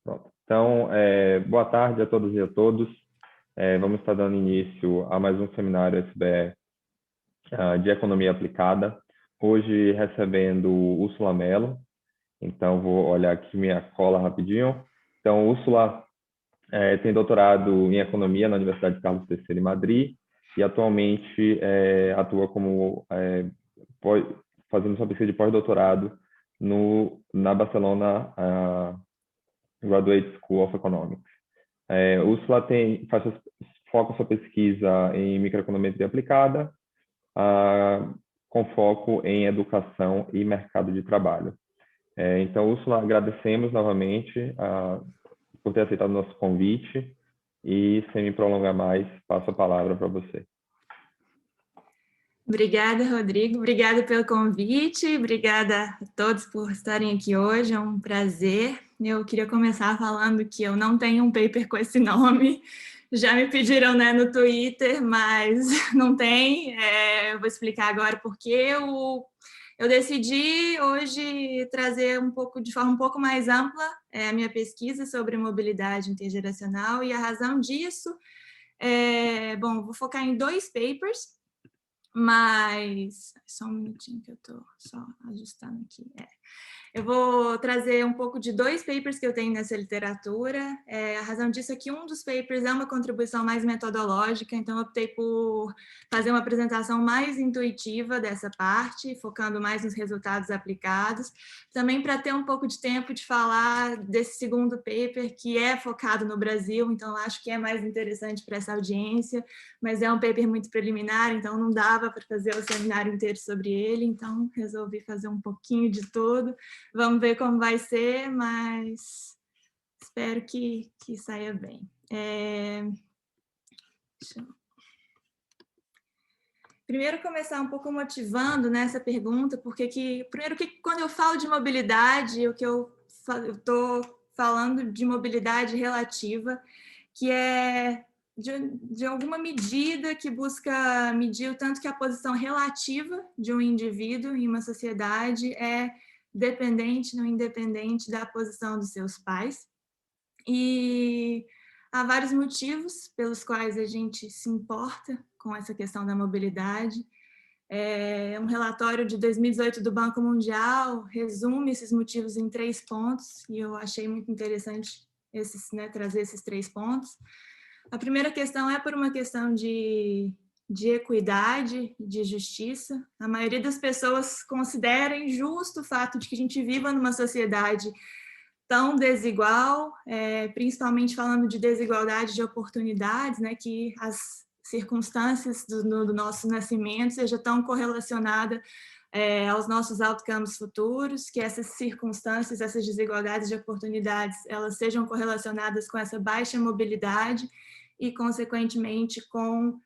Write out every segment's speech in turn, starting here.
Pronto. Então, boa tarde a todas e a todos. Vamos estar dando início a mais um seminário SBE de Economia Aplicada. Hoje recebendo Úrsula Mello. Então, vou olhar aqui minha cola rapidinho. Então, Úrsula tem doutorado em Economia na Universidade Carlos III em Madrid e atualmente atua como fazendo sua pesquisa de pós-doutorado na Barcelona Graduate School of Economics. Úrsula foca sua pesquisa em microeconometria aplicada, com foco em educação e mercado de trabalho. Então, Úrsula, agradecemos novamente por ter aceitado o nosso convite e, sem me prolongar mais, passo a palavra para você. Obrigada, Rodrigo. Obrigada pelo convite. Obrigada a todos por estarem aqui hoje. É um prazer. Eu queria começar falando que eu não tenho um paper com esse nome. Já me pediram, né, no Twitter, mas não tem. Eu vou explicar agora porque eu decidi hoje trazer de forma um pouco mais ampla a minha pesquisa sobre mobilidade intergeracional, e a razão disso vou focar em 2 papers, mas só um minutinho que eu estou só ajustando aqui. Eu vou trazer um pouco de 2 papers que eu tenho nessa literatura. A razão disso é que um dos papers é uma contribuição mais metodológica, então eu optei por fazer uma apresentação mais intuitiva dessa parte, focando mais nos resultados aplicados, também para ter um pouco de tempo de falar desse segundo paper, que é focado no Brasil, então acho que é mais interessante para essa audiência, mas é um paper muito preliminar, então não dava para fazer o seminário inteiro sobre ele, então resolvi fazer um pouquinho de tudo. Vamos ver como vai ser, mas espero que saia bem. Primeiro, começar um pouco motivando nessa pergunta, porque quando eu falo de mobilidade, o que eu estou falando de mobilidade relativa, que é de alguma medida que busca medir o tanto que a posição relativa de um indivíduo em uma sociedade é dependente ou independente da posição dos seus pais. E há vários motivos pelos quais a gente se importa com essa questão da mobilidade. Um relatório de 2018 do Banco Mundial resume esses motivos em 3 pontos, e eu achei muito interessante trazer esses 3 pontos. A primeira questão é por uma questão de equidade, de justiça. A maioria das pessoas considera injusto o fato de que a gente viva numa sociedade tão desigual, principalmente falando de desigualdade de oportunidades, né, que as circunstâncias do nosso nascimento sejam tão correlacionadas aos nossos outcomes futuros, que essas circunstâncias, essas desigualdades de oportunidades, elas sejam correlacionadas com essa baixa mobilidade e, consequentemente, com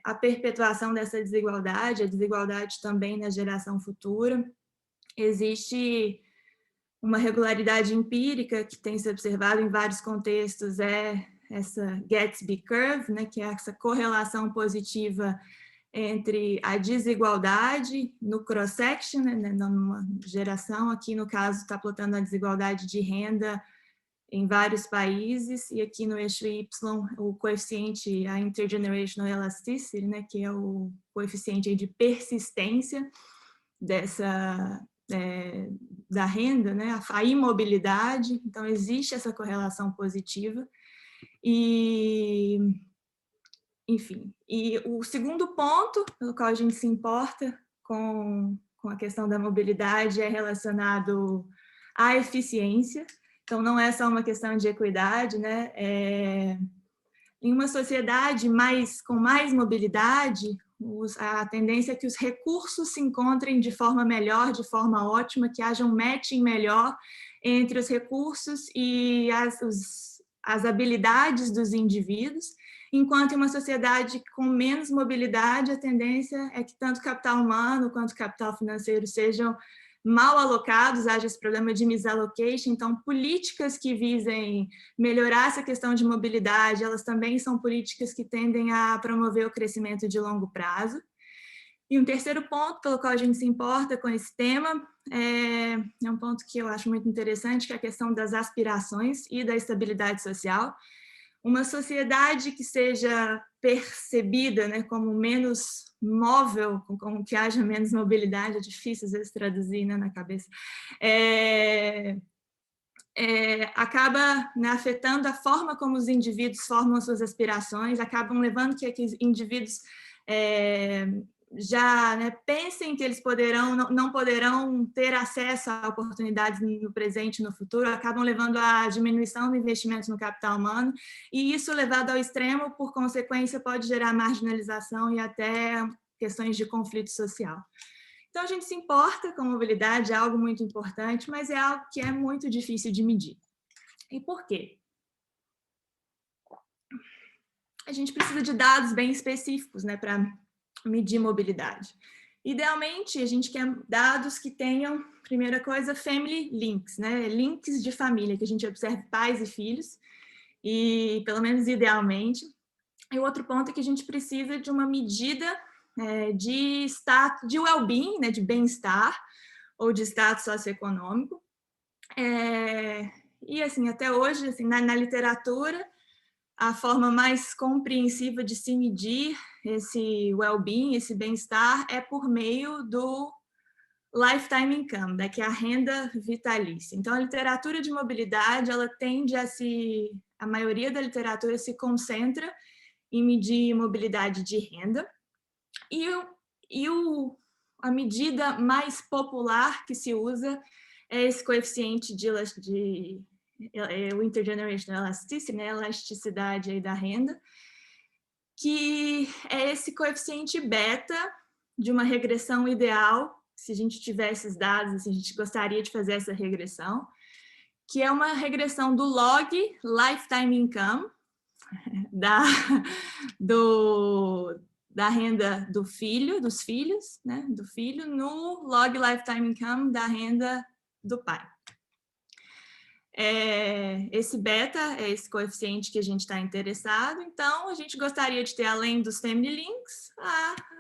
a perpetuação dessa desigualdade, a desigualdade também na geração futura. Existe uma regularidade empírica que tem se observado em vários contextos, essa Gatsby Curve, né, que é essa correlação positiva entre a desigualdade no cross-section, né, numa geração. Aqui, no caso, está plotando a desigualdade de renda em vários países, e aqui no eixo Y, o coeficiente, a intergenerational elasticity, né, que é o coeficiente de persistência da renda, né, a imobilidade. Então, existe essa correlação positiva. E, enfim, e o segundo ponto pelo qual a gente se importa com a questão da mobilidade é relacionado à eficiência. Então, não é só uma questão de equidade, né? Em uma sociedade com mais mobilidade, a tendência é que os recursos se encontrem de forma melhor, de forma ótima, que haja um matching melhor entre os recursos e as habilidades dos indivíduos, enquanto em uma sociedade com menos mobilidade, a tendência é que tanto capital humano quanto capital financeiro sejam mal alocados, haja esse problema de misallocation. Então, políticas que visem melhorar essa questão de mobilidade, elas também são políticas que tendem a promover o crescimento de longo prazo. E um terceiro ponto pelo qual a gente se importa com esse tema é um ponto que eu acho muito interessante, que é a questão das aspirações e da estabilidade social. Uma sociedade que seja percebida, né, como menos móvel, como que haja menos mobilidade, é difícil às vezes traduzir, né, na cabeça, acaba, né, afetando a forma como os indivíduos formam suas aspirações, acabam levando que aqueles indivíduos já, né, pensem que eles não poderão ter acesso a oportunidades no presente e no futuro, acabam levando à diminuição do investimento no capital humano, e isso, levado ao extremo, por consequência, pode gerar marginalização e até questões de conflito social. Então, a gente se importa com a mobilidade, é algo muito importante, mas é algo que é muito difícil de medir. E por quê? A gente precisa de dados bem específicos, né, para medir mobilidade. Idealmente, a gente quer dados que tenham, primeira coisa, family links, né, links de família, que a gente observe pais e filhos, e pelo menos idealmente. E o outro ponto é que a gente precisa de uma medida de status, de well-being, né, de bem-estar, ou de status socioeconômico. E assim, até hoje, assim, na literatura, a forma mais compreensiva de se medir esse well-being, esse bem-estar, é por meio do lifetime income, né, que é a renda vitalícia. Então, a literatura de mobilidade, ela tende a maioria da literatura se concentra em medir mobilidade de renda, a medida mais popular que se usa é esse coeficiente o intergenerational elasticity, né, elasticidade aí da renda, que é esse coeficiente beta de uma regressão ideal. Se a gente tivesse esses dados, assim, a gente gostaria de fazer essa regressão, que é uma regressão do log lifetime income, da renda dos filhos, né, do filho, no log lifetime income da renda do pai. Esse beta é esse coeficiente que a gente está interessado, então a gente gostaria de ter, além dos family links,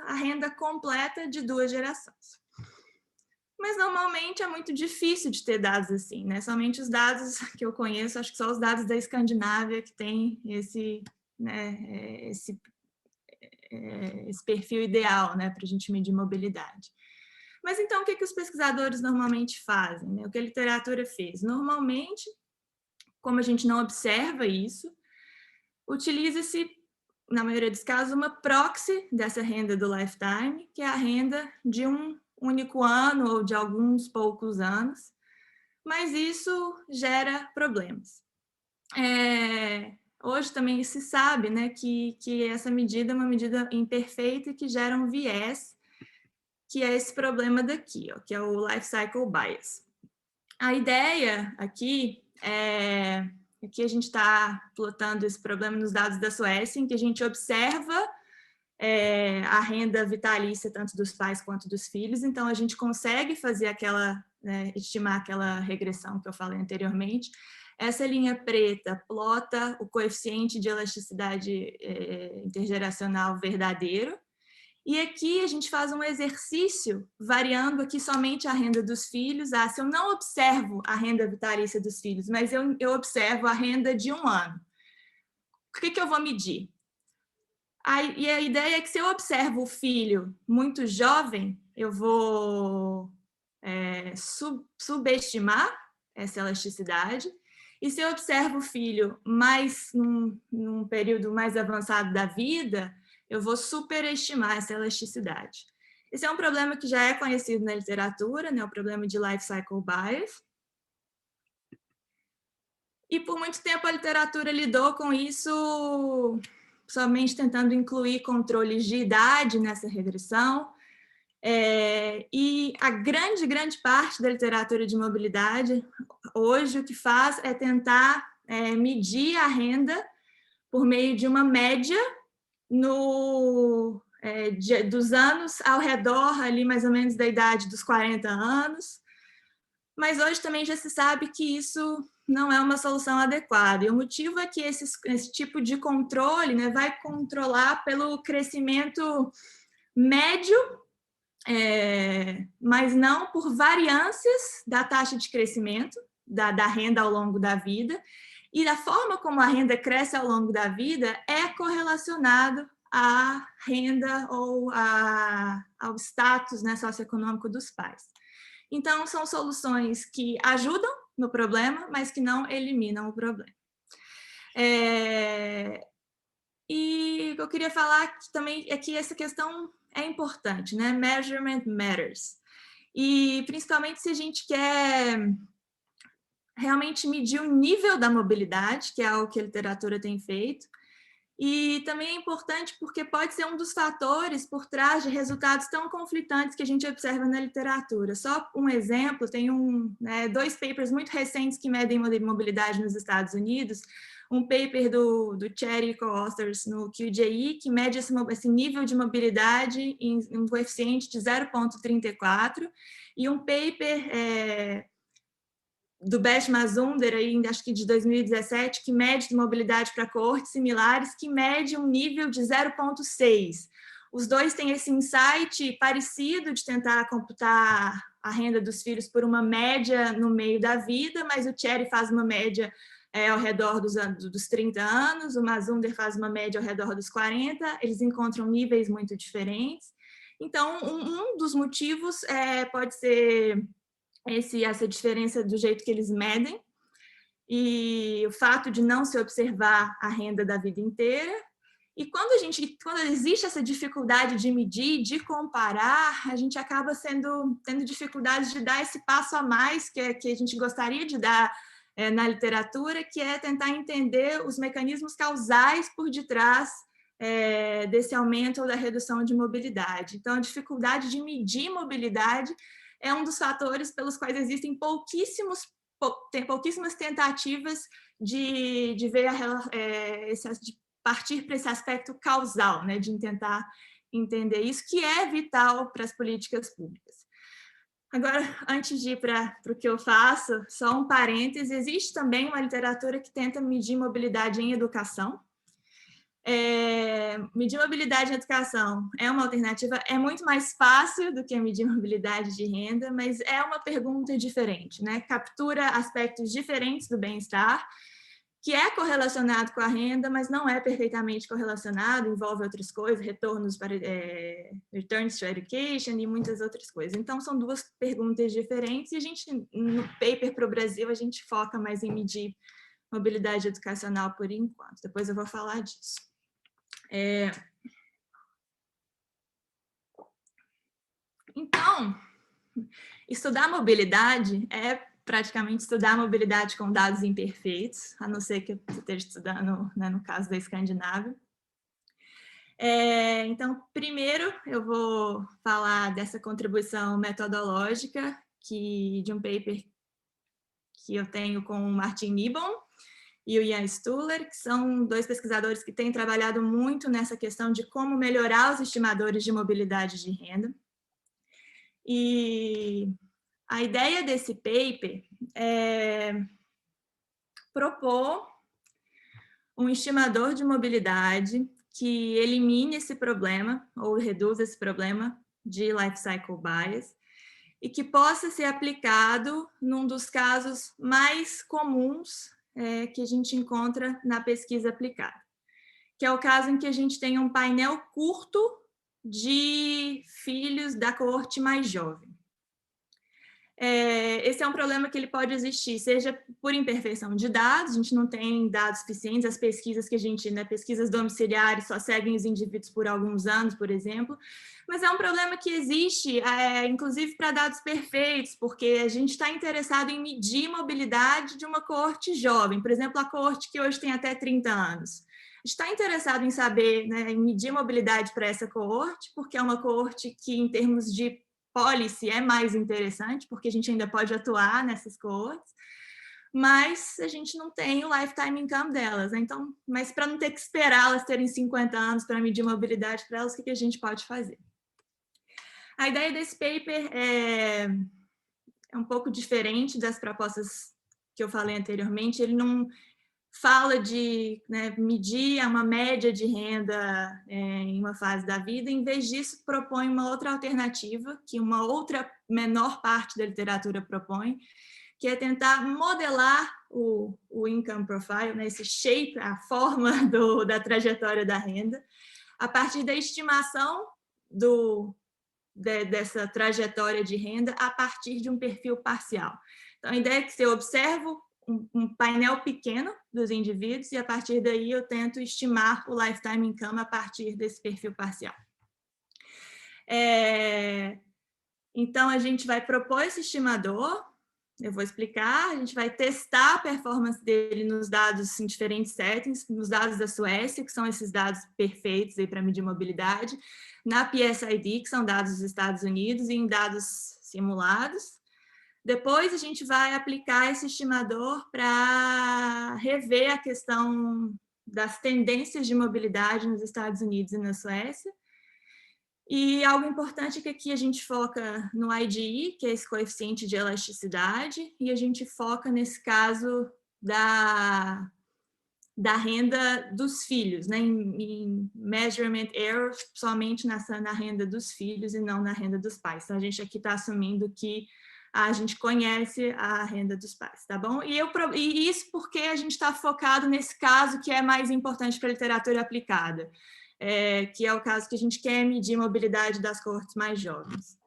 a renda completa de 2 gerações. Mas normalmente é muito difícil de ter dados assim, né? Somente os dados que eu conheço, acho que só os dados da Escandinávia que tem esse perfil ideal, né, para a gente medir mobilidade. Mas então, o que os pesquisadores normalmente fazem, né? O que a literatura fez? Normalmente, como a gente não observa isso, utiliza-se, na maioria dos casos, uma proxy dessa renda do lifetime, que é a renda de um único ano ou de alguns poucos anos, mas isso gera problemas. Hoje também se sabe, né, que essa medida é uma medida imperfeita e que gera um viés, que é esse problema daqui, ó, que é o life cycle bias. A ideia aqui é que a gente está plotando esse problema nos dados da Suécia, em que a gente observa a renda vitalícia tanto dos pais quanto dos filhos, então a gente consegue fazer estimar aquela regressão que eu falei anteriormente. Essa linha preta plota o coeficiente de elasticidade intergeracional verdadeiro, e aqui a gente faz um exercício variando aqui somente a renda dos filhos. Se eu não observo a renda vitalícia dos filhos, mas eu observo a renda de 1 ano, o que eu vou medir? E a ideia é que se eu observo o filho muito jovem, eu vou subestimar essa elasticidade, e se eu observo o filho mais num período mais avançado da vida, eu vou superestimar essa elasticidade. Esse é um problema que já é conhecido na literatura, né, o problema de life cycle bias. E por muito tempo a literatura lidou com isso somente tentando incluir controles de idade nessa regressão. E a grande parte da literatura de mobilidade, hoje, o que faz é tentar medir a renda por meio de uma média dos anos ao redor, ali mais ou menos da idade dos 40 anos. Mas hoje também já se sabe que isso não é uma solução adequada. E o motivo é que esse tipo de controle, né, vai controlar pelo crescimento médio mas não por variâncias da taxa de crescimento da renda ao longo da vida, e da forma como a renda cresce ao longo da vida é correlacionado à renda ou ao status, né, socioeconômico dos pais. Então, são soluções que ajudam no problema, mas que não eliminam o problema. E o que eu queria falar também é que essa questão é importante, né? Measurement matters. E principalmente se a gente quer realmente medir o nível da mobilidade, que é algo que a literatura tem feito. E também é importante porque pode ser um dos fatores por trás de resultados tão conflitantes que a gente observa na literatura. Só um exemplo, tem dois papers muito recentes que medem mobilidade nos Estados Unidos, um paper do Cherry e co-authors no QJE, que mede esse nível de mobilidade em um coeficiente de 0,34, e um paper do Beth Mazunder, acho que de 2017, que mede mobilidade para coortes similares, que mede um nível de 0,6. Os dois têm esse insight parecido de tentar computar a renda dos filhos por uma média no meio da vida, mas o Cherry faz uma média ao redor dos 30 anos, o Mazunder faz uma média ao redor dos 40, eles encontram níveis muito diferentes. Então, um dos motivos pode ser essa diferença do jeito que eles medem, e o fato de não se observar a renda da vida inteira. E quando existe essa dificuldade de medir, de comparar, a gente acaba tendo dificuldade de dar esse passo a mais que a gente gostaria de dar na literatura, que é tentar entender os mecanismos causais por detrás desse aumento ou da redução de mobilidade. Então, a dificuldade de medir mobilidade é um dos fatores pelos quais existem pouquíssimas tentativas de ver de partir para esse aspecto causal, né, de tentar entender isso, que é vital para as políticas públicas. Agora, antes de ir para o que eu faço, só um parêntese, existe também uma literatura que tenta medir mobilidade em educação. Medir mobilidade em educação é uma alternativa, é muito mais fácil do que medir mobilidade de renda, mas é uma pergunta diferente, né? Captura aspectos diferentes do bem-estar, que é correlacionado com a renda, mas não é perfeitamente correlacionado, envolve outras coisas, retornos para returns to education e muitas outras coisas. Então, são duas perguntas diferentes, e a gente, no paper para o Brasil, a gente foca mais em medir mobilidade educacional por enquanto. Depois eu vou falar disso. Então, estudar mobilidade é praticamente estudar mobilidade com dados imperfeitos, a não ser que eu esteja estudando, né, no caso da Escandinávia. Então, primeiro eu vou falar dessa contribuição metodológica de um paper que eu tenho com o Martin Nibon e o Ian Stuller, que são dois pesquisadores que têm trabalhado muito nessa questão de como melhorar os estimadores de mobilidade de renda. E a ideia desse paper é propor um estimador de mobilidade que elimine esse problema, ou reduza esse problema de life cycle bias, e que possa ser aplicado num dos casos mais comuns que a gente encontra na pesquisa aplicada, que é o caso em que a gente tem um painel curto de filhos da coorte mais jovem. Esse é um problema que ele pode existir, seja por imperfeição de dados, a gente não tem dados suficientes, as pesquisas que a gente, pesquisas domiciliares só seguem os indivíduos por alguns anos, por exemplo, mas é um problema que existe, inclusive para dados perfeitos, porque a gente está interessado em medir mobilidade de uma coorte jovem, por exemplo, a coorte que hoje tem até 30 anos. A gente está interessado em saber, em medir mobilidade para essa coorte, porque é uma coorte que, em termos de policy, é mais interessante, porque a gente ainda pode atuar nessas coortes, mas a gente não tem o lifetime income delas, né? Então, mas para não ter que esperar elas terem 50 anos para medir mobilidade para elas, o que a gente pode fazer? A ideia desse paper é um pouco diferente das propostas que eu falei anteriormente, ele não fala de, né, medir uma média de renda em uma fase da vida, em vez disso propõe uma outra alternativa, que uma outra menor parte da literatura propõe, que é tentar modelar o income profile, né, esse shape, a forma da trajetória da renda, a partir da estimação dessa trajetória de renda a partir de um perfil parcial. Então, a ideia é que eu observo um painel pequeno dos indivíduos e, a partir daí, eu tento estimar o lifetime income a partir desse perfil parcial. Então, a gente vai propor esse estimador, eu vou explicar, a gente vai testar a performance dele nos dados em diferentes settings, nos dados da Suécia, que são esses dados perfeitos para medir mobilidade, na PSID, que são dados dos Estados Unidos, e em dados simulados. Depois, a gente vai aplicar esse estimador para rever a questão das tendências de mobilidade nos Estados Unidos e na Suécia. E algo importante é que aqui a gente foca no IGE, que é esse coeficiente de elasticidade, e a gente foca, nesse caso, da renda dos filhos, né? em measurement error, somente na renda dos filhos e não na renda dos pais. Então, a gente aqui está assumindo que a gente conhece a renda dos pais, tá bom? E isso porque a gente está focado nesse caso que é mais importante para a literatura aplicada, que é o caso que a gente quer medir mobilidade das coortes mais jovens.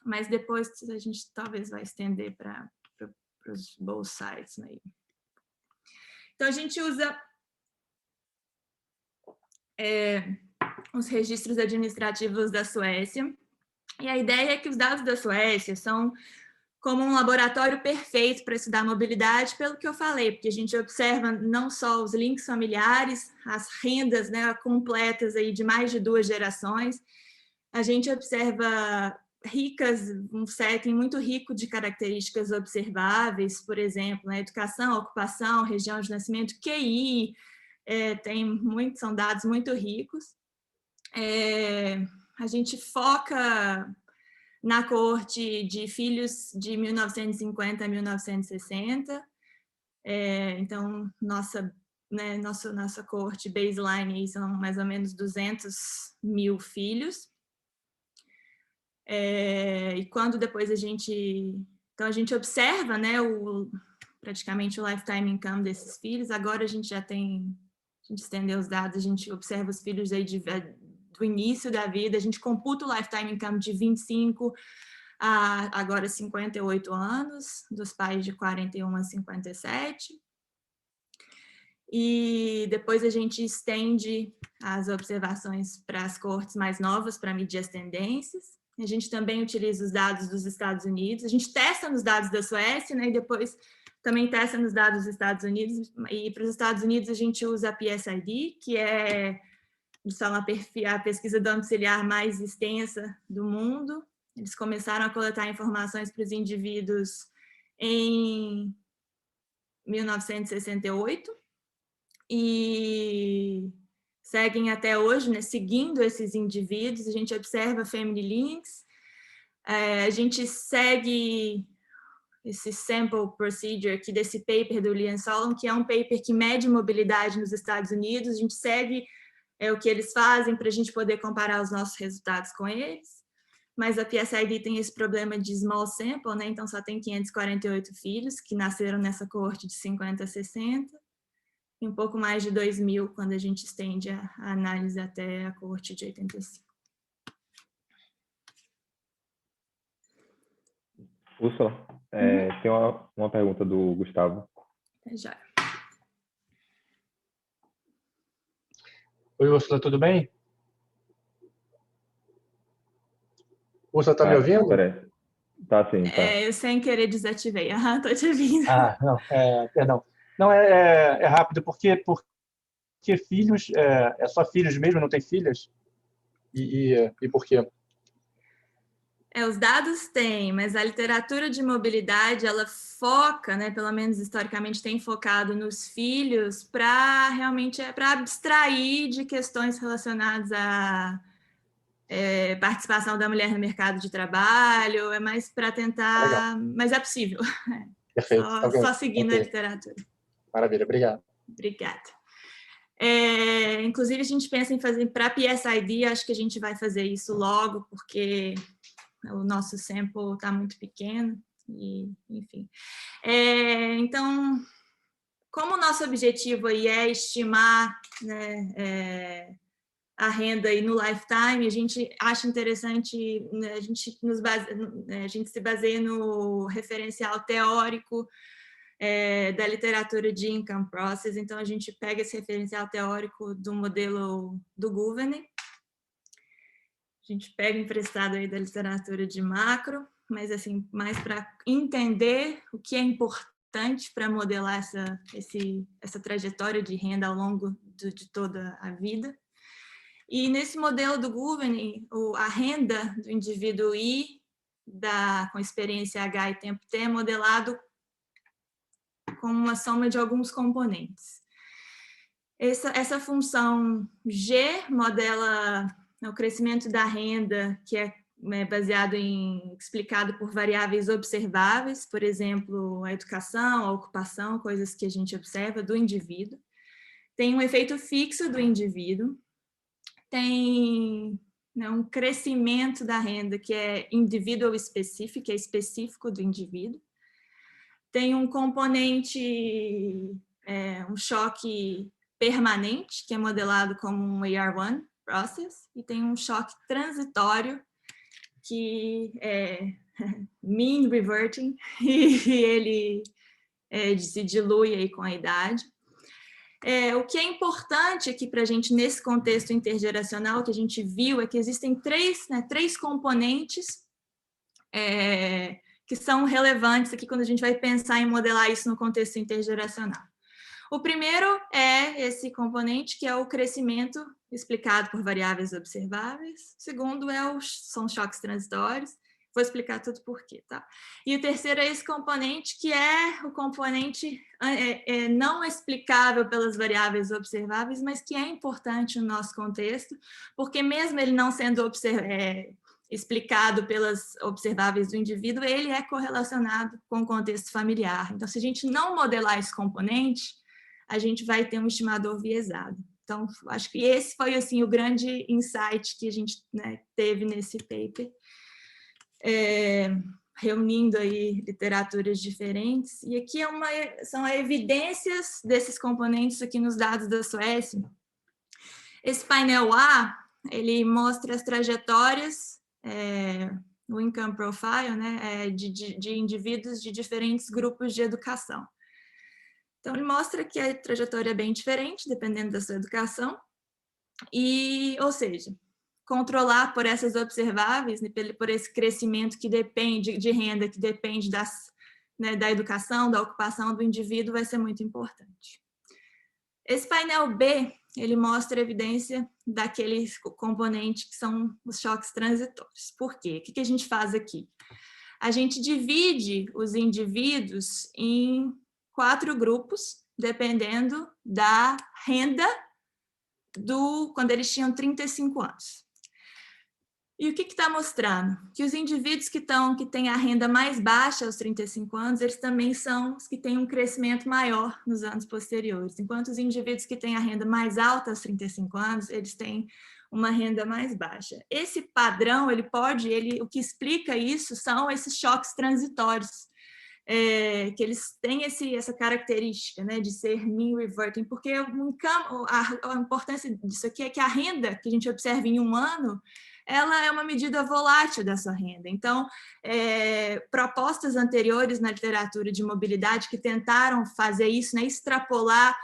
Mas depois a gente talvez vai estender para os both sides. Né? Então, a gente usa os registros administrativos da Suécia, e a ideia é que os dados da Suécia são como um laboratório perfeito para estudar mobilidade, pelo que eu falei, porque a gente observa não só os links familiares, as rendas, né, completas aí de mais de 2 gerações, a gente observa um setting muito rico de características observáveis, por exemplo, né, educação, ocupação, região de nascimento, QI, são dados muito ricos. A gente foca na coorte de filhos de 1950 a 1960. Então, nossa coorte baseline são mais ou menos 200 mil filhos. E quando depois a gente observa, né, praticamente o lifetime income desses filhos, agora a gente estendeu os dados, a gente observa os filhos aí do início da vida, a gente computa o lifetime income de 25 a agora 58 anos, dos pais de 41 a 57. E depois a gente estende as observações para as coortes mais novas, para medir as tendências. A gente também utiliza os dados dos Estados Unidos, a gente testa nos dados da Suécia, né, e depois também testa nos dados dos Estados Unidos, e para os Estados Unidos a gente usa a PSID, que é a pesquisa domiciliar mais extensa do mundo. Eles começaram a coletar informações para os indivíduos em 1968 e seguem até hoje, né, seguindo esses indivíduos. A gente observa family links, a gente segue esse sample procedure aqui desse paper do Liam Solomon, que é um paper que mede mobilidade nos Estados Unidos. A gente segue o que eles fazem para a gente poder comparar os nossos resultados com eles. Mas a PSID tem esse problema de small sample, né? Então só tem 548 filhos que nasceram nessa coorte de 50 a 60, e um pouco mais de 2.000 quando a gente estende a análise até a coorte de 85. Úrsula, tem uma pergunta do Gustavo. Já. Oi, Úrsula, tudo bem? Úrsula, está me ouvindo? Peraí. Tá sim, tá. Eu sem querer desativei. Estou te ouvindo. Não, perdão. Não, é rápido, porque filhos, é só filhos mesmo, não tem filhas? E por quê? Os dados têm, mas a literatura de mobilidade, ela foca, né, pelo menos historicamente tem focado nos filhos para realmente para abstrair de questões relacionadas à participação da mulher no mercado de trabalho, é mais para tentar, Legal. mas é possível. Perfeito. Só seguindo a literatura. Maravilha, obrigado. Obrigada. Inclusive, a gente pensa em fazer para PSID, acho que a gente vai fazer isso logo, porque o nosso sample está muito pequeno, e, enfim. Então, como o nosso objetivo aí é estimar, né, a renda aí no lifetime, a gente acha interessante, né, a gente se baseia no referencial teórico da literatura de income process, então a gente pega esse referencial teórico do modelo do Gouvernay, a gente pega emprestado aí da literatura de macro, mas assim, mais para entender o que é importante para modelar essa trajetória de renda ao longo de toda a vida. E nesse modelo do Gouvernay, a renda do indivíduo I, com experiência H e tempo T, é modelado como uma soma de alguns componentes. Essa função G modela o crescimento da renda, que é baseado explicado por variáveis observáveis, por exemplo, a educação, a ocupação, coisas que a gente observa do indivíduo. Tem um efeito fixo do indivíduo, tem, né, um crescimento da renda que é individual specific, que é específico do indivíduo. Tem um componente, um choque permanente, que é modelado como um AR1 process, e tem um choque transitório, que é mean reverting, e ele se dilui aí com a idade. O que é importante aqui para a gente, nesse contexto intergeracional que a gente viu, é que existem três componentes que são relevantes aqui quando a gente vai pensar em modelar isso no contexto intergeracional. O primeiro é esse componente, que é o crescimento explicado por variáveis observáveis. O segundo são choques transitórios. Vou explicar tudo por quê, tá? E o terceiro é esse componente, que é o componente não explicável pelas variáveis observáveis, mas que é importante no nosso contexto, porque mesmo ele não sendo explicado pelas observáveis do indivíduo, ele é correlacionado com o contexto familiar. Então, se a gente não modelar esse componente, a gente vai ter um estimador viesado. Então, acho que esse foi assim, o grande insight que a gente, né, teve nesse paper, reunindo aí literaturas diferentes. E aqui são evidências desses componentes aqui nos dados da Suécia. Esse painel A, ele mostra as trajetórias, o income profile, né, de indivíduos de diferentes grupos de educação. Então, ele mostra que a trajetória é bem diferente, dependendo da sua educação, ou seja, controlar por essas observáveis, por esse crescimento que depende de renda, que depende da educação, da ocupação do indivíduo, vai ser muito importante. Esse painel B, ele mostra a evidência daquele componente que são os choques transitórios. Por quê? O que a gente faz aqui? A gente divide os indivíduos em 4 grupos, dependendo da renda quando eles tinham 35 anos. E o que está mostrando? Que os indivíduos que têm a renda mais baixa aos 35 anos, eles também são os que têm um crescimento maior nos anos posteriores, enquanto os indivíduos que têm a renda mais alta aos 35 anos, eles têm uma renda mais baixa. Esse padrão, o que explica isso são esses choques transitórios, que eles têm essa característica, né, de ser mean reverting, porque a importância disso aqui é que a renda que a gente observa em um ano, ela é uma medida volátil da sua renda. Então, propostas anteriores na literatura de mobilidade que tentaram fazer isso, né, extrapolar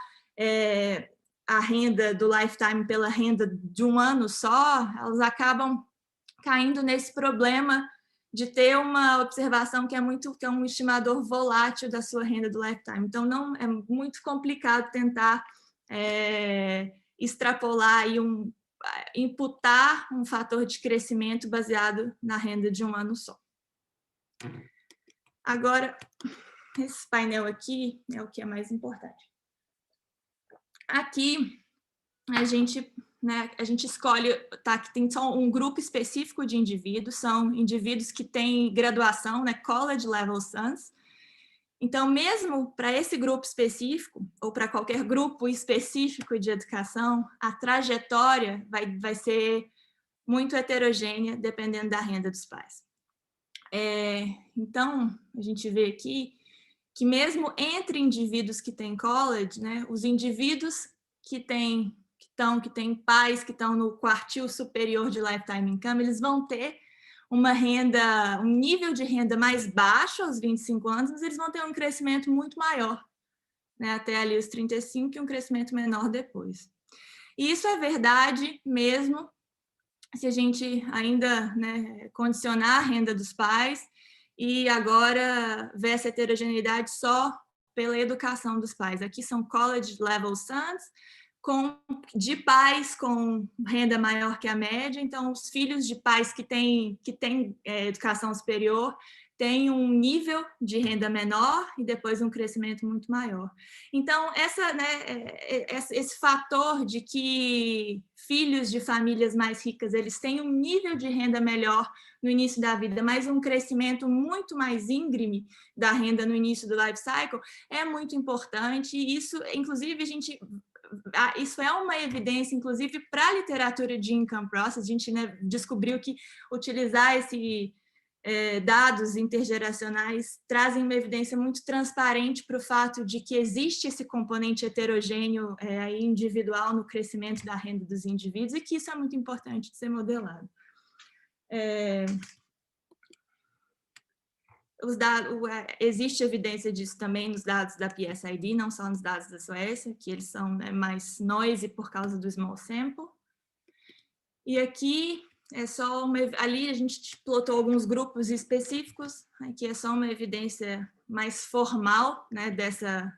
a renda do lifetime pela renda de um ano só, elas acabam caindo nesse problema de ter uma observação que é um estimador volátil da sua renda do lifetime. Então, não é muito complicado tentar extrapolar e imputar um fator de crescimento baseado na renda de um ano só. Agora, esse painel aqui é o que é mais importante. Aqui, a gente escolhe, tá, que tem só um grupo específico de indivíduos, são indivíduos que têm graduação, né, college level sons, Então, mesmo para esse grupo específico, ou para qualquer grupo específico de educação, a trajetória vai ser muito heterogênea, dependendo da renda dos pais. Então, a gente vê aqui que mesmo entre indivíduos que têm college, né, os indivíduos que têm pais que estão no quartil superior de lifetime income, eles vão ter um nível de renda mais baixo aos 25 anos, mas eles vão ter um crescimento muito maior, né, até ali os 35, e um crescimento menor depois. E isso é verdade mesmo se a gente ainda, né, condicionar a renda dos pais e agora ver essa heterogeneidade só pela educação dos pais. Aqui são college level sons, de pais com renda maior que a média, então os filhos de pais que têm educação superior têm um nível de renda menor e depois um crescimento muito maior. Então, esse fator de que filhos de famílias mais ricas, eles têm um nível de renda melhor no início da vida, mas um crescimento muito mais íngreme da renda no início do life cycle, é muito importante, e isso, inclusive, isso é uma evidência, inclusive, para a literatura de income process. A gente, né, descobriu que utilizar dados intergeracionais trazem uma evidência muito transparente para o fato de que existe esse componente heterogêneo individual no crescimento da renda dos indivíduos, e que isso é muito importante de ser modelado. Existe evidência disso também nos dados da PSID, não só nos dados da Suécia, que eles são, né, mais noisy por causa do small sample. E aqui ali a gente plotou alguns grupos específicos, aqui é só uma evidência mais formal, né, dessa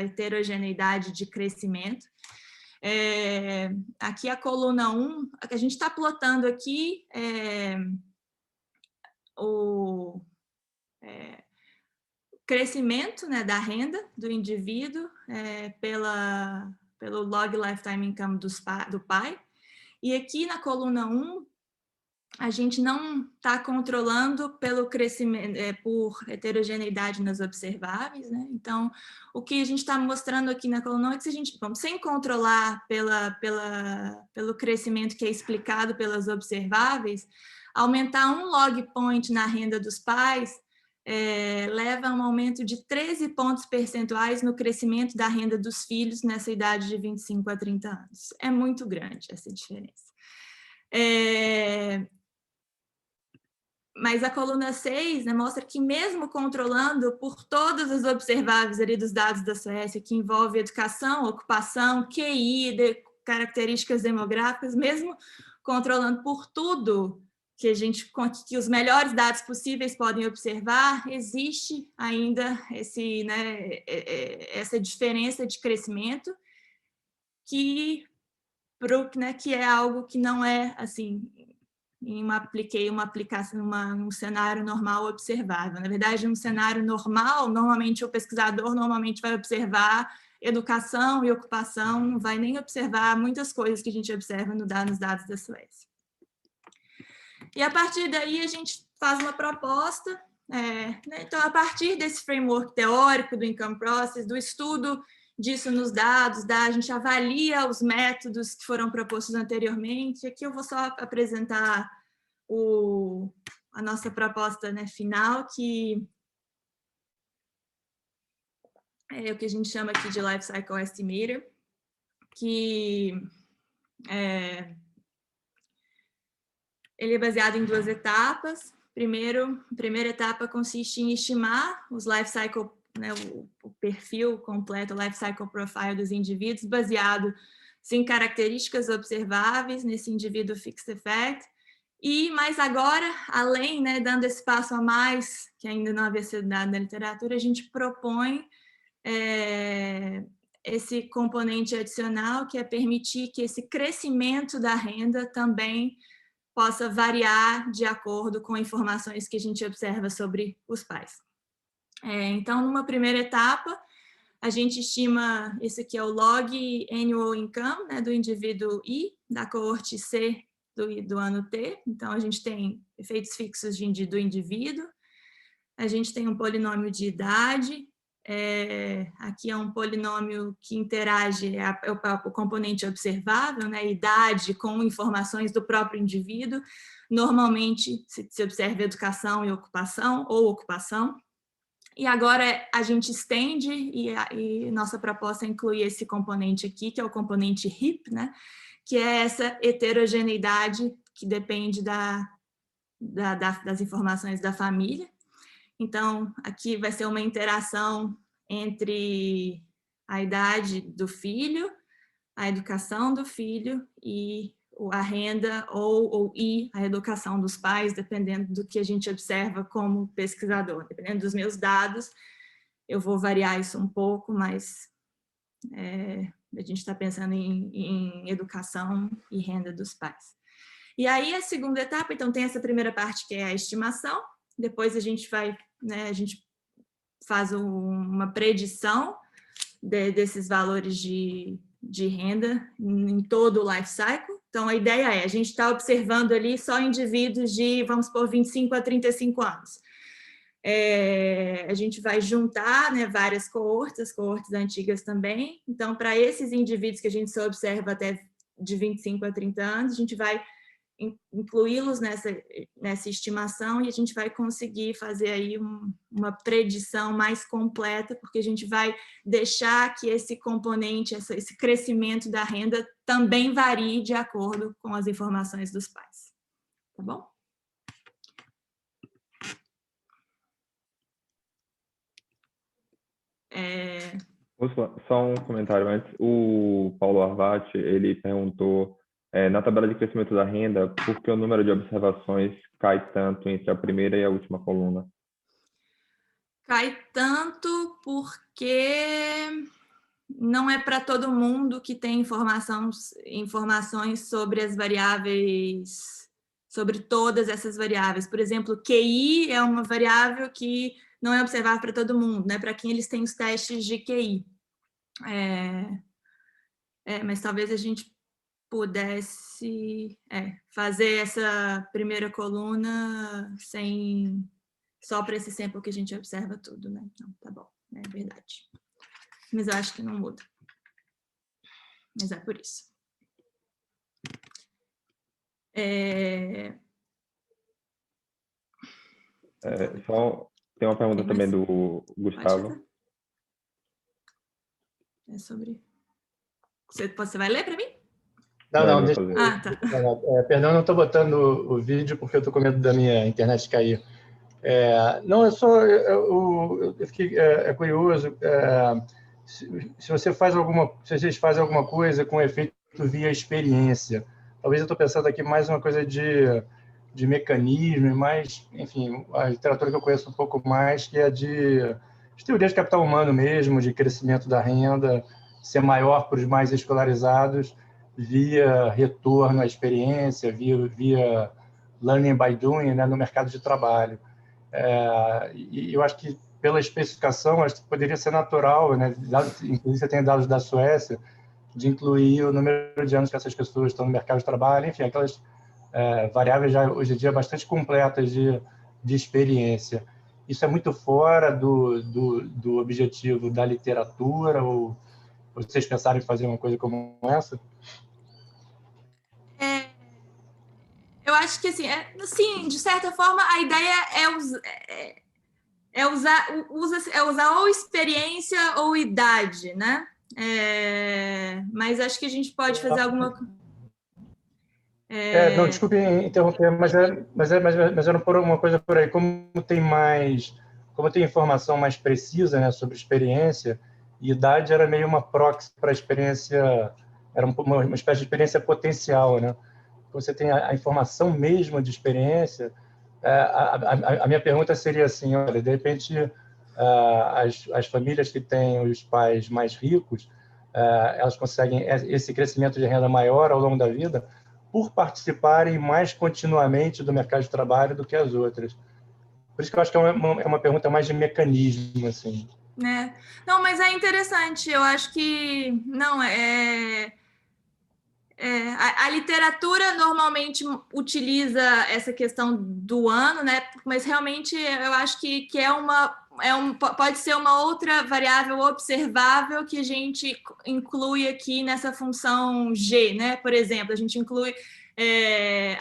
heterogeneidade de crescimento. Aqui a coluna 1, a gente está plotando aqui o crescimento, né, da renda do indivíduo pelo log lifetime income do pai. E aqui na coluna 1, a gente não está controlando pelo crescimento, por heterogeneidade nas observáveis, né? Então, o que a gente está mostrando aqui na coluna 1 é que se a gente, sem controlar pelo crescimento que é explicado pelas observáveis, aumentar um log point na renda dos pais leva a um aumento de 13 pontos percentuais no crescimento da renda dos filhos nessa idade de 25 a 30 anos. É muito grande essa diferença. Mas a coluna 6, né, mostra que mesmo controlando por todas as observáveis ali dos dados da Suécia, que envolve educação, ocupação, QI, características demográficas, mesmo controlando por tudo que os melhores dados possíveis podem observar, existe ainda essa diferença de crescimento que é algo que não é assim um cenário normal observável. Na verdade, um cenário normal, normalmente o pesquisador vai observar educação e ocupação, não vai nem observar muitas coisas que a gente observa nos dados da Suécia. E a partir daí a gente faz uma proposta, né? Então, a partir desse framework teórico do income process, do estudo disso nos dados, a gente avalia os métodos que foram propostos anteriormente. Aqui eu vou só apresentar a nossa proposta, né, final, que é o que a gente chama aqui de Life Cycle Estimator, que ele é baseado em 2 etapas. A primeira etapa consiste em estimar os life cycle, né, o perfil completo, o life cycle profile dos indivíduos, baseado em características observáveis nesse indivíduo fixed effect. Mas agora, além, né, dando esse passo a mais, que ainda não havia sido dado na literatura, a gente propõe esse componente adicional, que é permitir que esse crescimento da renda também possa variar de acordo com informações que a gente observa sobre os pais. Então, numa primeira etapa, a gente estima, esse aqui é o log annual income, né, do indivíduo I, da coorte C do ano T. Então, a gente tem efeitos fixos do indivíduo. a gente tem um polinômio de idade, aqui é um polinômio que interage o componente observável, né, idade com informações do próprio indivíduo. Normalmente se observa educação e ocupação, ou ocupação. E agora a gente estende e nossa proposta é incluir esse componente aqui, que é o componente HIP, né, que é essa heterogeneidade que depende das informações da família. Então, aqui vai ser uma interação entre a idade do filho, a educação do filho e a renda ou a educação dos pais, dependendo do que a gente observa como pesquisador. Dependendo dos meus dados, eu vou variar isso um pouco, mas a gente está pensando em educação e renda dos pais. E aí, a segunda etapa, então, tem essa primeira parte que é a estimação, depois a gente vai, né, a gente faz uma predição desses valores de renda em todo o life cycle. Então, a ideia é, a gente está observando ali só indivíduos de, vamos supor, 25 a 35 anos. A gente vai juntar, né, várias coortes antigas também. Então, para esses indivíduos que a gente só observa até de 25 a 30 anos, a gente vai incluí-los nessa estimação e a gente vai conseguir fazer aí uma predição mais completa, porque a gente vai deixar que esse componente, esse crescimento da renda também varie de acordo com as informações dos pais. Tá bom? Só um comentário antes. O Paulo Arvati, ele perguntou na tabela de crescimento da renda, por que o número de observações cai tanto entre a primeira e a última coluna? Cai tanto porque não é para todo mundo que tem informações sobre as variáveis, sobre todas essas variáveis. Por exemplo, QI é uma variável que não é observável para todo mundo, né? Para quem eles têm os testes de QI. Mas talvez a gente pudesse fazer essa primeira coluna só para esse sample que a gente observa tudo, né? Então, tá bom, é verdade. Mas eu acho que não muda. Mas é por isso. Só tem uma pergunta também do Gustavo. É sobre... Você vai ler para mim? Não, deixa eu... tá. Perdão, não estou botando o vídeo porque eu estou com medo da minha internet cair. Não, eu fiquei curioso. Se vocês fazem alguma coisa com efeito via experiência, talvez eu estou pensando aqui mais uma coisa de mecanismo, mas, enfim, a literatura que eu conheço um pouco mais, que é de teoria de capital humano mesmo, de crescimento da renda, ser maior para os mais escolarizados, via retorno à experiência, via learning by doing, né, no mercado de trabalho. E eu acho que, pela especificação, acho que poderia ser natural, né, inclusive você tem dados da Suécia, de incluir o número de anos que essas pessoas estão no mercado de trabalho, enfim, aquelas variáveis já hoje em dia bastante completas de experiência. Isso é muito fora do objetivo da literatura, ou vocês pensaram em fazer uma coisa como essa? Eu acho que, assim, sim, de certa forma, a ideia é usar ou experiência ou idade, né? Mas acho que a gente pode fazer alguma... Não, desculpe interromper, mas era por uma coisa por aí. Como tem informação mais precisa, né, sobre experiência, e idade era meio uma proxy para a experiência, era uma espécie de experiência potencial, né? Você tem a informação mesmo de experiência. A minha pergunta seria assim, olha, de repente, as famílias que têm os pais mais ricos, elas conseguem esse crescimento de renda maior ao longo da vida por participarem mais continuamente do mercado de trabalho do que as outras. Por isso que eu acho que é uma pergunta mais de mecanismo, assim. Não, mas é interessante. Eu acho que... Não, A literatura normalmente utiliza essa questão do ano, né? Mas realmente eu acho que pode ser uma outra variável observável que a gente inclui aqui nessa função G, né? Por exemplo, a gente inclui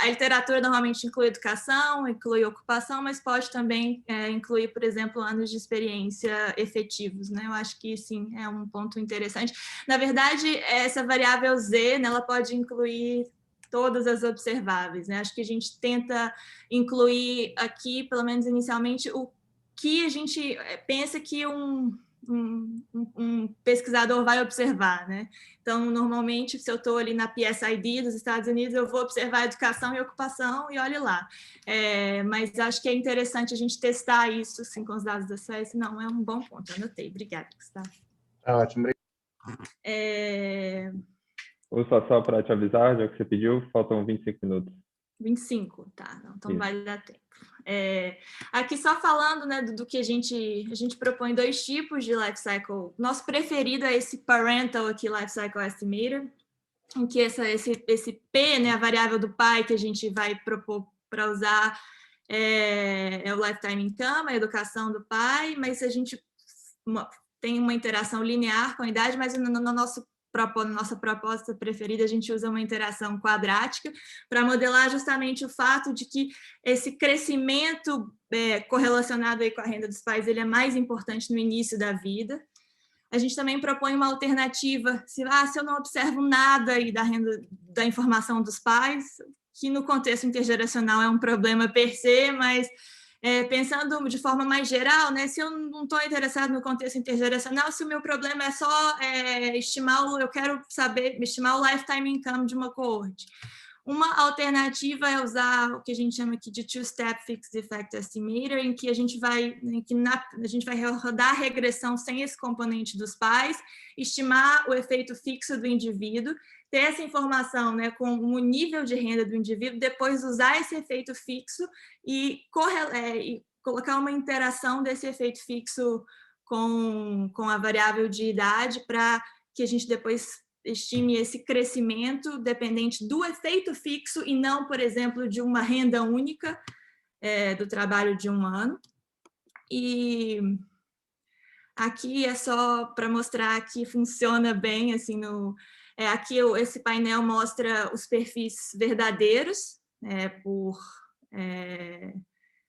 a literatura normalmente inclui educação, inclui ocupação, mas pode também incluir, por exemplo, anos de experiência efetivos, né? Eu acho que sim, é um ponto interessante. Na verdade, essa variável Z, né, ela pode incluir todas as observáveis, né? Acho que a gente tenta incluir aqui, pelo menos inicialmente, o que a gente pensa que um pesquisador vai observar, né? Então, normalmente, se eu estou ali na PSID dos Estados Unidos, eu vou observar educação e ocupação e olhe lá. Mas acho que é interessante a gente testar isso assim, com os dados da SES. Não, é um bom ponto, anotei. Obrigada, Gustavo. Ótimo. Só para te avisar, já que você pediu, faltam 25 minutos. 25, tá. Então vai dar tempo. Aqui só falando, né, do que a gente propõe 2 tipos de life cycle. Nosso preferido é esse parental aqui, life cycle estimator, em que esse P, né, a variável do pai que a gente vai propor para usar é o lifetime income, a educação do pai, mas a gente tem uma interação linear com a idade, mas no nossa proposta preferida, a gente usa uma interação quadrática para modelar justamente o fato de que esse crescimento correlacionado aí com a renda dos pais ele é mais importante no início da vida. A gente também propõe uma alternativa, se eu não observo nada aí da informação dos pais, que no contexto intergeracional é um problema per se, mas pensando de forma mais geral, né, se eu não estou interessado no contexto intergeracional, se o meu problema é só eu quero saber estimar o lifetime income de uma coorte. Uma alternativa é usar o que a gente chama aqui de two-step fixed effect estimator, em que a gente vai rodar a regressão sem esse componente dos pais, estimar o efeito fixo do indivíduo, ter essa informação, né, com o nível de renda do indivíduo, depois usar esse efeito fixo e colocar uma interação desse efeito fixo com a variável de idade para que a gente depois estime esse crescimento dependente do efeito fixo e não, por exemplo, de uma renda única do trabalho de um ano. E aqui é só para mostrar que funciona bem, assim, aqui esse painel mostra os perfis verdadeiros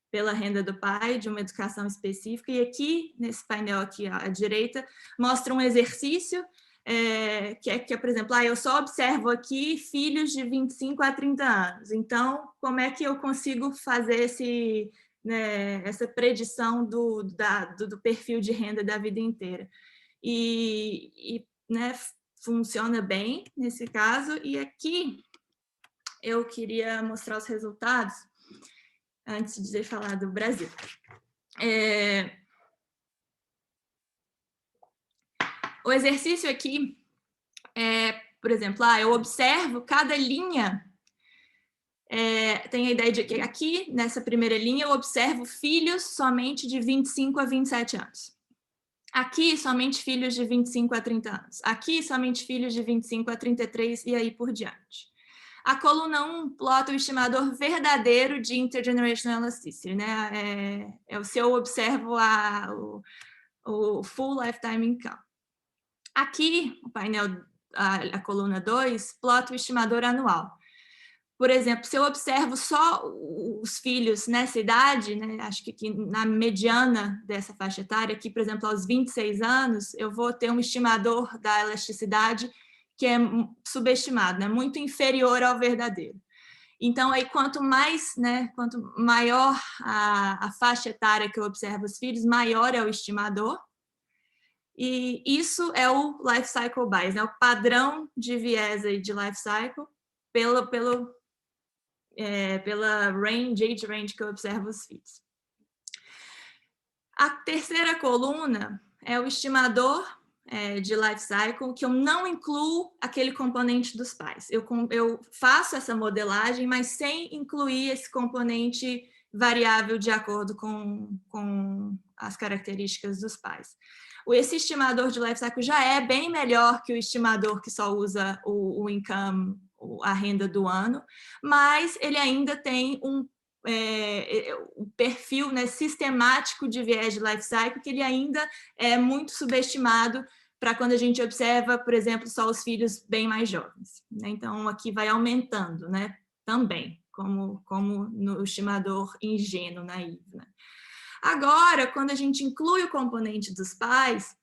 pela renda do pai, de uma educação específica, e aqui, nesse painel aqui à direita, mostra um exercício que é, por exemplo, eu só observo aqui filhos de 25 a 30 anos, então, como é que eu consigo fazer essa predição do perfil de renda da vida inteira? E funciona bem nesse caso, e aqui eu queria mostrar os resultados, antes de falar do Brasil. O exercício aqui por exemplo, eu observo cada linha, tem a ideia de que aqui, nessa primeira linha, eu observo filhos somente de 25 a 27 anos. Aqui, somente filhos de 25 a 30 anos. Aqui, somente filhos de 25 a 33 e aí por diante. A coluna 1 plota o estimador verdadeiro de intergenerational elasticity, né? Se eu observo o full lifetime income. Aqui, o painel, a coluna 2, plota o estimador anual. Por exemplo, se eu observo só os filhos nessa idade, né, acho que aqui na mediana dessa faixa etária, aqui, por exemplo, aos 26 anos, eu vou ter um estimador da elasticidade que é subestimado, né, muito inferior ao verdadeiro. Então, aí, quanto maior a faixa etária que eu observo os filhos, maior é o estimador. E isso é o life cycle bias, né? O padrão de viés aí de life cycle pela age range que eu observo os filhos. A terceira coluna é o estimador de life cycle, que eu não incluo aquele componente dos pais. Eu faço essa modelagem, mas sem incluir esse componente variável de acordo com as características dos pais. Esse estimador de life cycle já é bem melhor que o estimador que só usa o income, a renda do ano, mas ele ainda tem um perfil, né, sistemático de viés de life cycle, que ele ainda é muito subestimado para quando a gente observa, por exemplo, só os filhos bem mais jovens, né? Então, aqui vai aumentando, né, também, como no estimador ingênuo, naivo, né? Agora, quando a gente inclui o componente dos pais,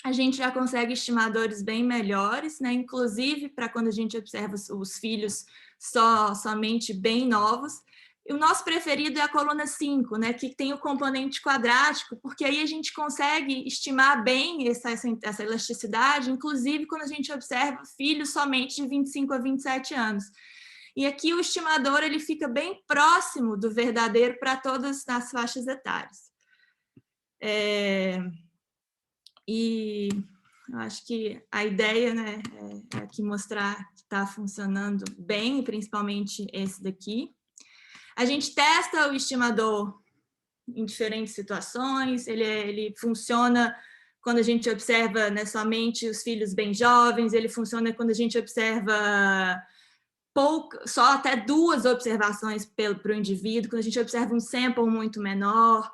a gente já consegue estimadores bem melhores, né? Inclusive para quando a gente observa os filhos somente bem novos. E o nosso preferido é a coluna 5, né? Que tem o componente quadrático, porque aí a gente consegue estimar bem essa elasticidade, inclusive quando a gente observa filhos somente de 25 a 27 anos. E aqui o estimador ele fica bem próximo do verdadeiro para todas as faixas etárias. E eu acho que a ideia, né, é aqui mostrar que está funcionando bem, principalmente esse daqui. A gente testa o estimador em diferentes situações, ele funciona quando a gente observa, né, somente os filhos bem jovens, ele funciona quando a gente observa só até 2 observações para o indivíduo, quando a gente observa um sample muito menor.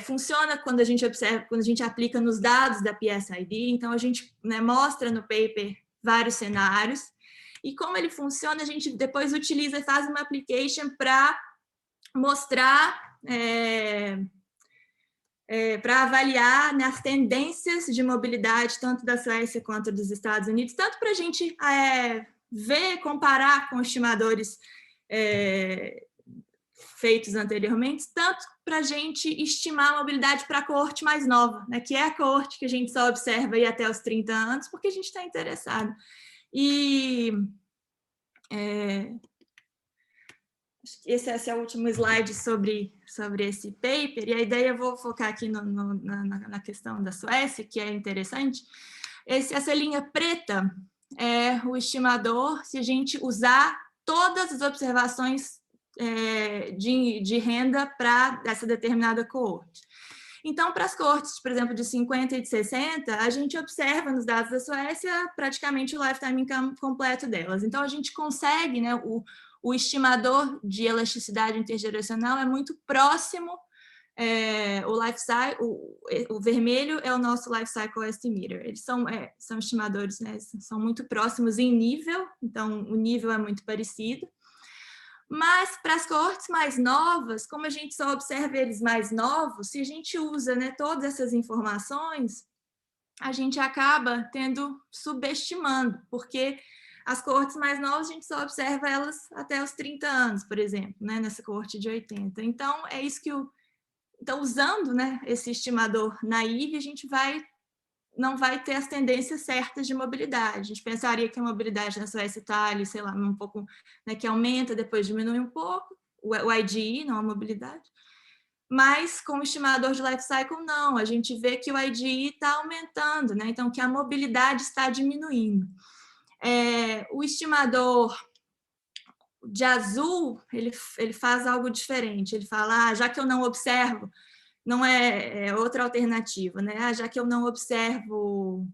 Funciona quando a gente observa, quando a gente aplica nos dados da PSID, então a gente, né, mostra no paper vários cenários, e como ele funciona, a gente depois utiliza e faz uma application para mostrar, para avaliar, né, as tendências de mobilidade, tanto da Suécia quanto dos Estados Unidos, tanto para a gente ver, comparar com estimadores feitos anteriormente, tanto para a gente estimar a mobilidade para a coorte mais nova, né, que é a coorte que a gente só observa aí até os 30 anos, porque a gente está interessado. E esse é o último slide sobre esse paper, e a ideia, eu vou focar aqui na questão da Suécia, que é interessante. Essa linha preta é o estimador, se a gente usar todas as observações de renda para essa determinada coorte. Então, para as coortes, por exemplo, de 50 e de 60, a gente observa nos dados da Suécia praticamente o lifetime income completo delas. Então, a gente consegue, né, o estimador de elasticidade intergeracional é muito próximo, o vermelho é o nosso Life Cycle Estimator. Eles são estimadores, né, são muito próximos em nível, então o nível é muito parecido. Mas para as coortes mais novas, como a gente só observa eles mais novos, se a gente usa, né, todas essas informações, a gente acaba subestimando, porque as coortes mais novas a gente só observa elas até os 30 anos, por exemplo, né, nessa coorte de 80. Então, é isso que então, usando, né, esse estimador naive, a gente não vai ter as tendências certas de mobilidade. A gente pensaria que a mobilidade na Suécia está ali, sei lá, um pouco, né, que aumenta, depois diminui um pouco, o IGE, não a mobilidade. Mas com o estimador de life cycle, não. A gente vê que o IGE está aumentando, né? Então, que a mobilidade está diminuindo. O estimador de azul, ele faz algo diferente. Ele fala, já que eu não observo, não é outra alternativa, né? Já que eu não observo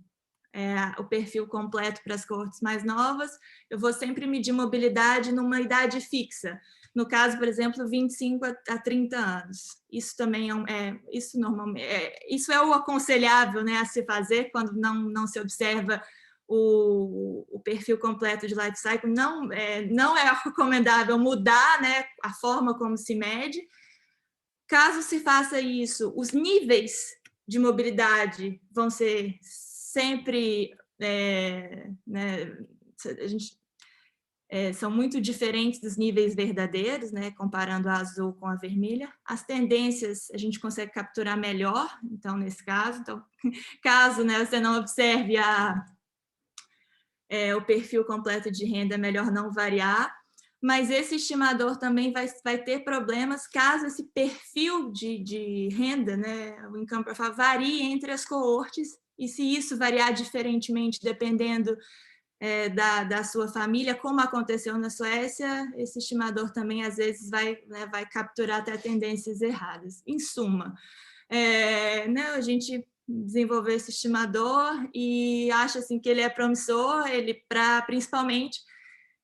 o perfil completo para as coortes mais novas, eu vou sempre medir mobilidade numa idade fixa. No caso, por exemplo, 25 a 30 anos. Isso também isso normalmente isso é o aconselhável, né, a se fazer quando não se observa o perfil completo de life cycle. Não é recomendável mudar, né, a forma como se mede. Caso se faça isso, os níveis de mobilidade vão ser sempre, né, são muito diferentes dos níveis verdadeiros, né, comparando a azul com a vermelha. As tendências a gente consegue capturar melhor, então, nesse caso. Então, caso, né, você não observe o perfil completo de renda, é melhor não variar. Mas esse estimador também vai ter problemas caso esse perfil de renda, né, o income profile, varie entre as coortes, e se isso variar diferentemente dependendo da sua família, como aconteceu na Suécia, esse estimador também às vezes vai capturar até tendências erradas. Em suma, né, a gente desenvolveu esse estimador e acha assim, que ele é promissor, principalmente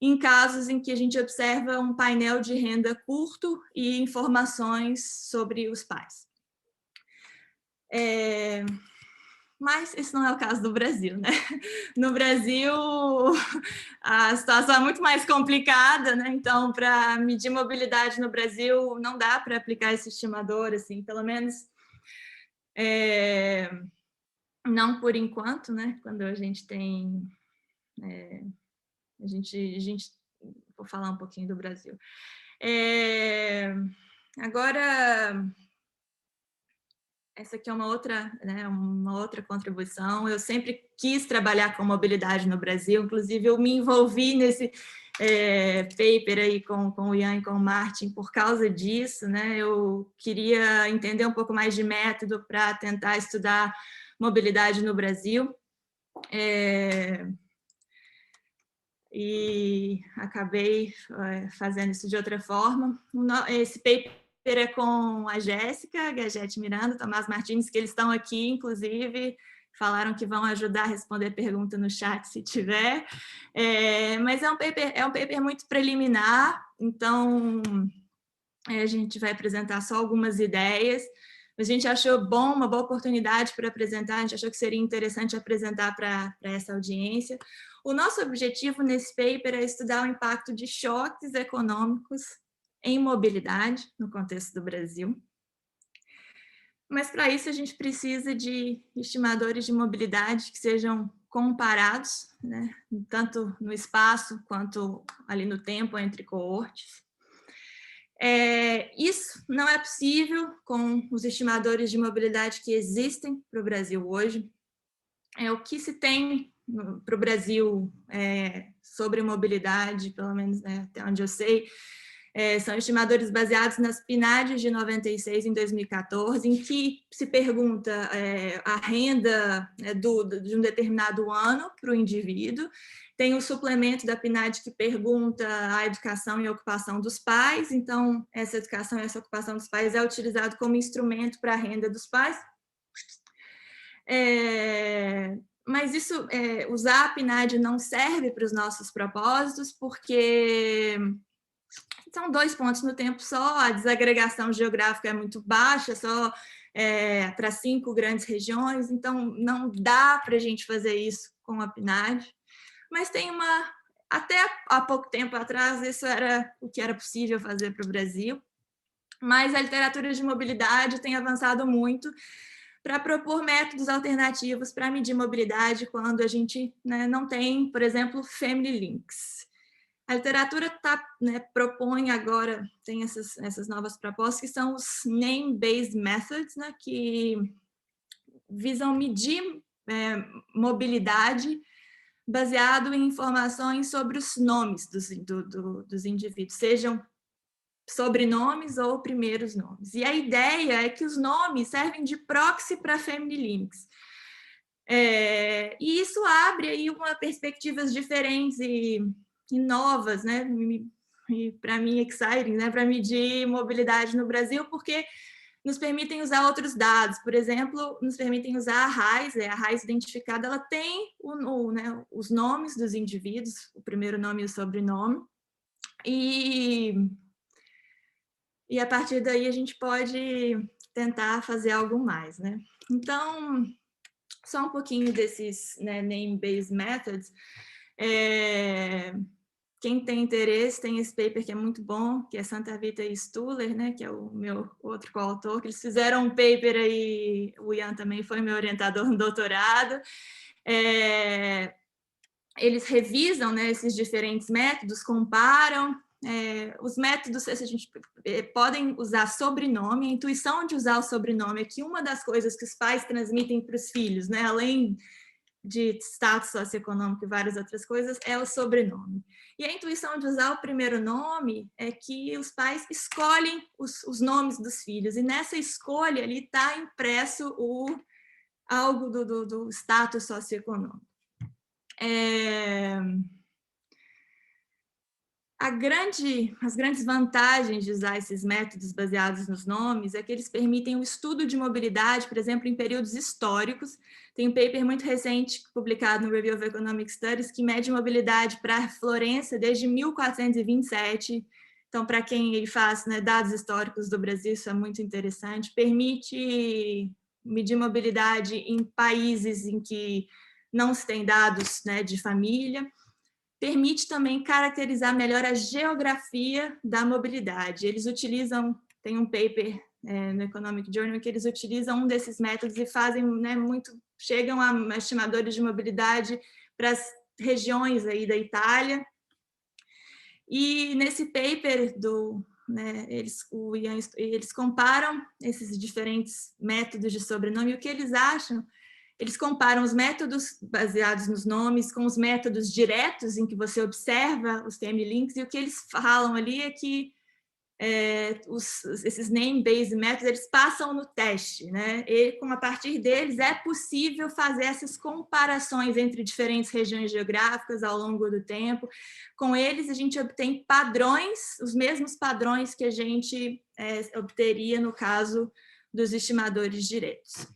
em casos em que a gente observa um painel de renda curto e informações sobre os pais. Mas esse não é o caso do Brasil, né? No Brasil, a situação é muito mais complicada, né? Então, para medir mobilidade no Brasil, não dá para aplicar esse estimador, assim, pelo menos não por enquanto, né? Quando a gente tem... vou falar um pouquinho do Brasil. Agora... Essa aqui é uma outra contribuição. Eu sempre quis trabalhar com mobilidade no Brasil, inclusive eu me envolvi nesse paper aí com o Ian e com o Martin por causa disso, né? Eu queria entender um pouco mais de método para tentar estudar mobilidade no Brasil. E acabei fazendo isso de outra forma. Esse paper é com a Jéssica Gagete Miranda, Tomás Martins, que eles estão aqui, inclusive, falaram que vão ajudar a responder pergunta no chat, se tiver. Mas é um paper muito preliminar, então a gente vai apresentar só algumas ideias. A gente achou uma boa oportunidade para apresentar, a gente achou que seria interessante apresentar para essa audiência. O nosso objetivo nesse paper é estudar o impacto de choques econômicos em mobilidade, no contexto do Brasil. Mas, para isso, a gente precisa de estimadores de mobilidade que sejam comparados, né, tanto no espaço quanto ali no tempo entre coortes. Isso não é possível com os estimadores de mobilidade que existem para o Brasil hoje. O que se tem para o Brasil sobre mobilidade, pelo menos, né, até onde eu sei, são estimadores baseados nas PNADs de 96 em 2014, em que se pergunta a renda de um determinado ano para o indivíduo. Tem o suplemento da PNAD que pergunta a educação e a ocupação dos pais, então essa educação e essa ocupação dos pais é utilizado como instrumento para a renda dos pais. Mas isso, usar a PNAD não serve para os nossos propósitos, porque são 2 pontos no tempo só, a desagregação geográfica é muito baixa, só para 5 grandes regiões, então não dá para a gente fazer isso com a PNAD. Mas tem até há pouco tempo atrás, isso era o que era possível fazer para o Brasil, mas a literatura de mobilidade tem avançado muito para propor métodos alternativos para medir mobilidade quando a gente, né, não tem, por exemplo, Family Links. A literatura propõe agora, tem essas novas propostas, que são os Name-Based Methods, né, que visam medir mobilidade baseado em informações sobre os nomes dos indivíduos, sejam sobrenomes ou primeiros nomes. E a ideia é que os nomes servem de proxy para Family Links. E isso abre aí perspectivas diferentes e novas, né? E para mim, exciting, né? Para medir mobilidade no Brasil, porque nos permitem usar outros dados. Por exemplo, nos permitem usar a RAIS, a RAIS identificada, ela tem os nomes dos indivíduos, o primeiro nome e o sobrenome, e a partir daí a gente pode tentar fazer algo mais, né? Então, só um pouquinho desses, né, Name-Based Methods. Quem tem interesse, tem esse paper que é muito bom, que é Santa Vita e Stuller, né, que é o meu outro coautor, que eles fizeram um paper aí, o Ian também foi meu orientador no doutorado. Eles revisam, né, esses diferentes métodos, comparam. Os métodos, a gente podem usar sobrenome, a intuição de usar o sobrenome é que uma das coisas que os pais transmitem para os filhos, né, além de status socioeconômico e várias outras coisas, é o sobrenome. E a intuição de usar o primeiro nome é que os pais escolhem os nomes dos filhos, e nessa escolha ali está impresso algo do status socioeconômico. As grandes vantagens de usar esses métodos baseados nos nomes é que eles permitem o estudo de mobilidade, por exemplo, em períodos históricos, Tem um paper muito recente, publicado no Review of Economic Studies, que mede mobilidade para Florença desde 1427. Então, para quem faz, né, dados históricos do Brasil, isso é muito interessante. Permite medir mobilidade em países em que não se tem dados, né, de família. Permite também caracterizar melhor a geografia da mobilidade. Eles utilizam, tem um paper no Economic Journal que eles utilizam um desses métodos e fazem, né, chegam a estimadores de mobilidade para as regiões aí da Itália. E nesse paper né, eles comparam esses diferentes métodos de sobrenome, e o que eles acham, eles comparam os métodos baseados nos nomes com os métodos diretos, em que você observa os TM-links, e o que eles falam ali é que esses name-based methods, eles passam no teste, né? E a partir deles é possível fazer essas comparações entre diferentes regiões geográficas ao longo do tempo. Com eles a gente obtém padrões, os mesmos padrões que a gente obteria no caso dos estimadores diretos.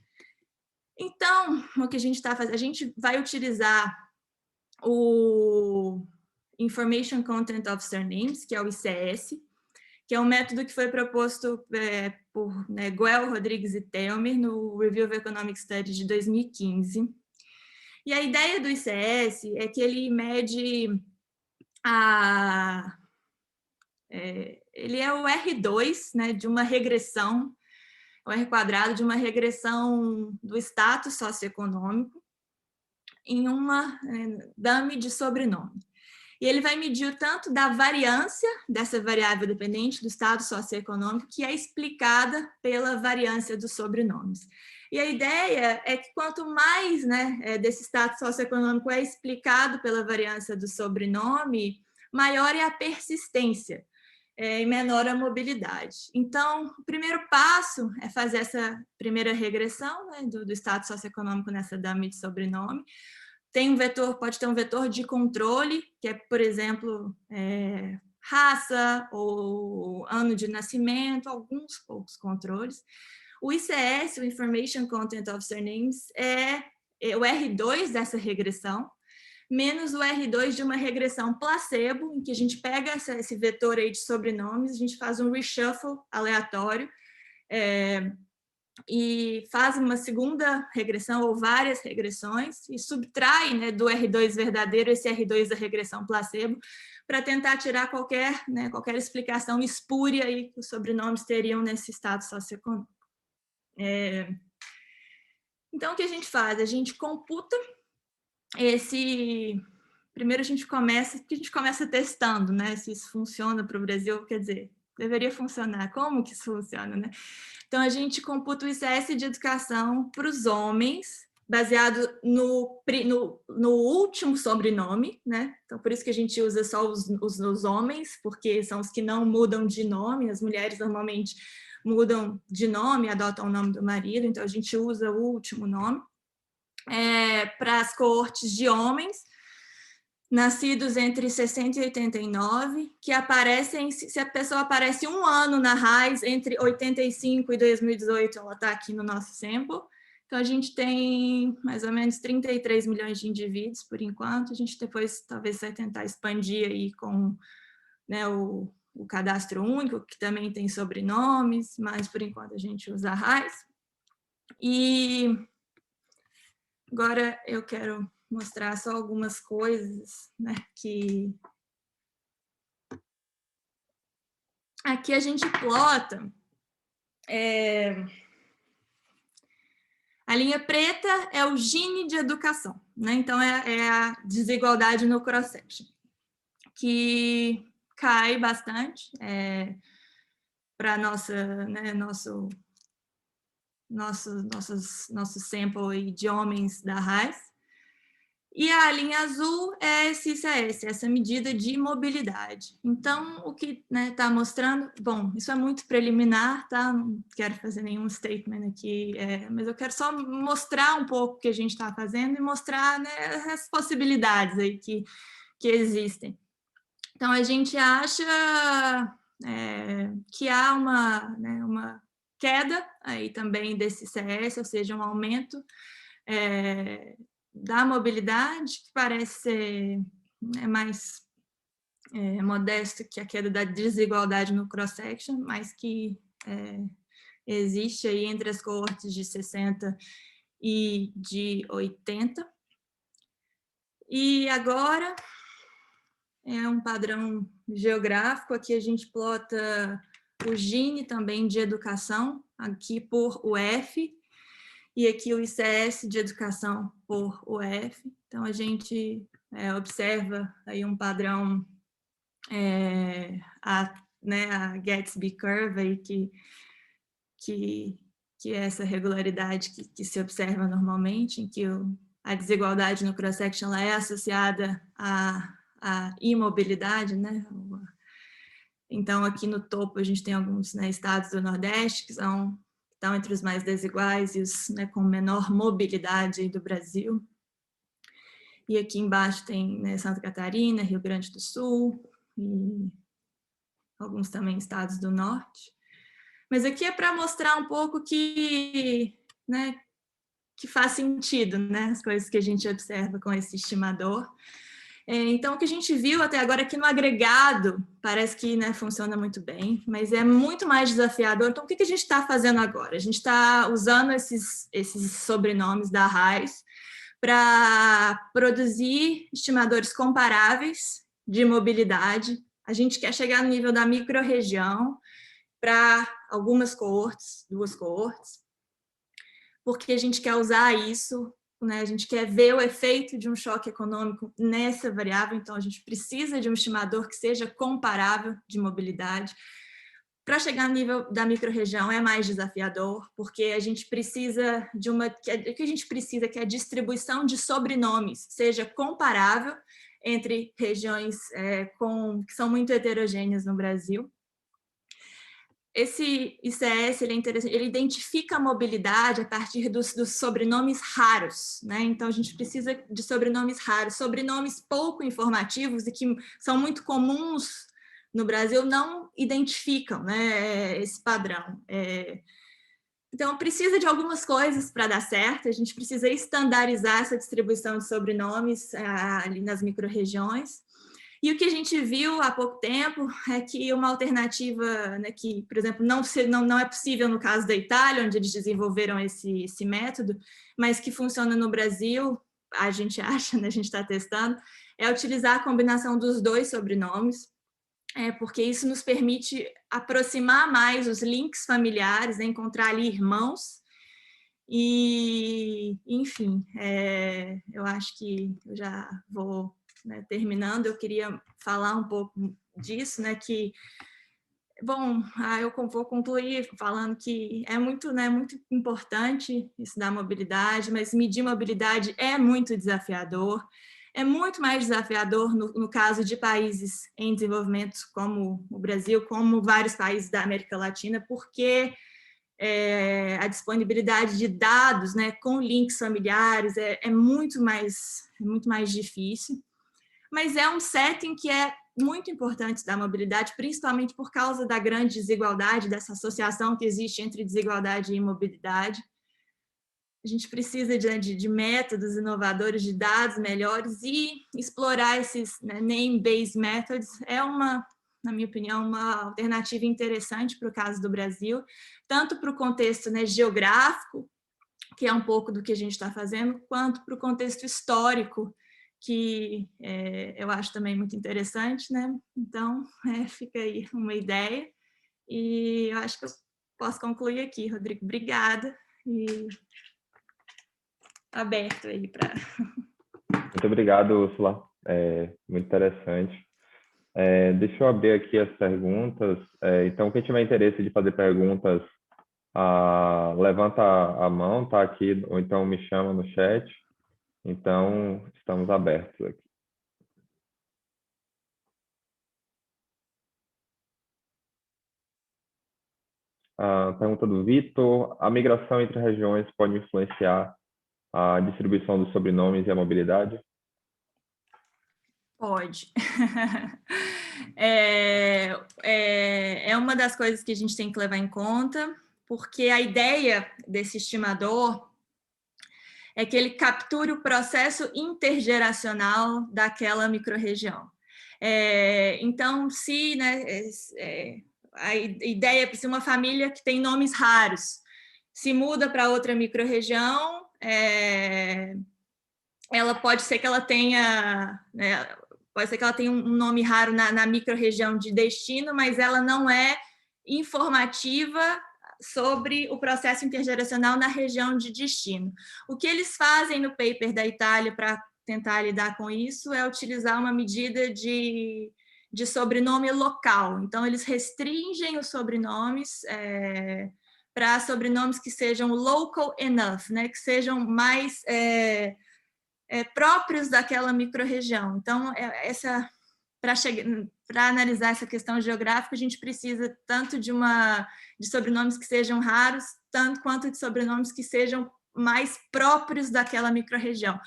Então, o que a gente está fazendo? A gente vai utilizar o Information Content of Surnames, que é o ICS, que é um método que foi proposto por Guel, Rodrigues e Telmer no Review of Economic Studies de 2015. E a ideia do ICS é que ele mede ele é o R2, né, de uma regressão, o R² de uma regressão do status socioeconômico em uma dummy de sobrenome. E ele vai medir o tanto da variância dessa variável dependente do estado socioeconômico, que é explicada pela variância dos sobrenomes. E a ideia é que quanto mais, né, desse estado socioeconômico é explicado pela variância do sobrenome, maior é a persistência e menor a mobilidade. Então, o primeiro passo é fazer essa primeira regressão, né, do estado socioeconômico nessa dummy de sobrenome. Tem um vetor, pode ter um vetor de controle, que é, por exemplo, raça ou ano de nascimento, alguns poucos controles. O ICS, o Information Content of Surnames, é o R2 dessa regressão, menos o R2 de uma regressão placebo, em que a gente pega esse vetor aí de sobrenomes, a gente faz um reshuffle aleatório, e faz uma segunda regressão ou várias regressões e subtrai, né, do R2 verdadeiro esse R2 da regressão placebo para tentar tirar qualquer explicação espúria aí que os sobrenomes teriam nesse estado socioeconômico. Então, o que a gente faz? A gente computa primeiro a gente começa testando, né, se isso funciona para o Brasil, quer dizer, deveria funcionar. Como que isso funciona, né? Então, a gente computa o ICS de educação para os homens, baseado no último sobrenome, né? Então, por isso que a gente usa só os homens, porque são os que não mudam de nome. As mulheres normalmente mudam de nome, adotam o nome do marido, então a gente usa o último nome. Para as coortes de homens, nascidos entre 60 e 89, que aparecem, se a pessoa aparece um ano na RAIS, entre 85 e 2018, ela está aqui no nosso sample. Então, a gente tem mais ou menos 33 milhões de indivíduos, por enquanto. A gente depois talvez vai tentar expandir aí com, né, o cadastro único, que também tem sobrenomes, mas, por enquanto, a gente usa a RAIS. E agora eu quero mostrar só algumas coisas, né, que aqui a gente plota a linha preta é o Gini de educação, né? Então é a desigualdade no cross-section, que cai bastante para nosso sample de homens da RAIS. E a linha azul é esse ICS, essa medida de mobilidade. Então, o que está mostrando... Bom, isso é muito preliminar, tá? Não quero fazer nenhum statement aqui, mas eu quero só mostrar um pouco o que a gente está fazendo e mostrar, né, as possibilidades aí que existem. Então, a gente acha que há uma queda aí também desse ICS, ou seja, um aumento da mobilidade, que parece ser mais modesto que a queda da desigualdade no cross-section, mas que existe aí entre as coortes de 60 e de 80. E agora é um padrão geográfico, aqui a gente plota o Gini também de educação, aqui por UF, e aqui o ICS de educação por UF. Então, a gente observa aí um padrão, a Gatsby Curve, aí, que é essa regularidade que se observa normalmente, em que a desigualdade no cross-section é associada à imobilidade, né? Então, aqui no topo, a gente tem alguns estados do Nordeste que estão entre os mais desiguais e os com menor mobilidade do Brasil. E aqui embaixo tem Santa Catarina, Rio Grande do Sul e alguns também estados do Norte. Mas aqui é para mostrar um pouco que faz sentido, as coisas que a gente observa com esse estimador. Então, o que a gente viu até agora aqui no agregado, parece que funciona muito bem, mas é muito mais desafiador. Então, o que a gente está fazendo agora? A gente está usando esses sobrenomes da RAIS para produzir estimadores comparáveis de mobilidade. A gente quer chegar no nível da micro-região para algumas coortes, 2 coortes, porque a gente quer usar isso, a gente quer ver o efeito de um choque econômico nessa variável, então a gente precisa de um estimador que seja comparável de mobilidade. Para chegar no nível da micro-região é mais desafiador, porque a gente precisa de o que a gente precisa que a distribuição de sobrenomes seja comparável entre regiões que são muito heterogêneas no Brasil. Esse ICS ele é interessante, ele identifica a mobilidade a partir dos sobrenomes raros, Então, a gente precisa de sobrenomes raros, sobrenomes pouco informativos e que são muito comuns no Brasil, não identificam esse padrão. Então, precisa de algumas coisas para dar certo, a gente precisa estandarizar essa distribuição de sobrenomes ali nas micro-regiões. E o que a gente viu há pouco tempo é que uma alternativa que, por exemplo, não é possível no caso da Itália, onde eles desenvolveram esse método, mas que funciona no Brasil, a gente acha, a gente está testando, é utilizar a combinação dos 2 sobrenomes, porque isso nos permite aproximar mais os links familiares, encontrar ali irmãos. E, enfim, eu acho que eu já vou terminando. Eu queria falar um pouco disso, que, bom, eu vou concluir falando que é muito importante isso da mobilidade, mas medir mobilidade é muito desafiador. É muito mais desafiador no caso de países em desenvolvimento como o Brasil, como vários países da América Latina, porque a disponibilidade de dados com links familiares é muito mais difícil. Mas é um setting que é muito importante da mobilidade, principalmente por causa da grande desigualdade, dessa associação que existe entre desigualdade e mobilidade. A gente precisa de métodos inovadores, de dados melhores e explorar esses name-based methods na minha opinião, uma alternativa interessante para o caso do Brasil, tanto para o contexto geográfico, que é um pouco do que a gente está fazendo, quanto para o contexto histórico, que eu acho também muito interessante, Então, fica aí uma ideia, e eu acho que eu posso concluir aqui, Rodrigo. Obrigada, e aberto aí para... Muito obrigado, Úrsula. Muito interessante. Deixa eu abrir aqui as perguntas. Então, quem tiver interesse de fazer perguntas, levanta a mão, tá aqui, ou então me chama no chat. Então, estamos abertos aqui. A pergunta do Vitor: a migração entre regiões pode influenciar a distribuição dos sobrenomes e a mobilidade? Pode. É uma das coisas que a gente tem que levar em conta, porque a ideia desse estimador é que ele capture o processo intergeracional daquela microrregião. Então, se, né, a ideia é se uma família que tem nomes raros se muda para outra microrregião, ela pode ser que ela tenha, né, pode ser que ela tenha um nome raro na microrregião de destino, mas ela não é informativa sobre o processo intergeracional na região de destino. O que eles fazem no paper da Itália para tentar lidar com isso é utilizar uma medida de sobrenome local. Então, eles restringem os sobrenomes para sobrenomes que sejam local enough, né? Que sejam mais próprios daquela microrregião. Então, para analisar essa questão geográfica, a gente precisa tanto de sobrenomes que sejam raros, tanto quanto de sobrenomes que sejam mais próprios daquela microrregião.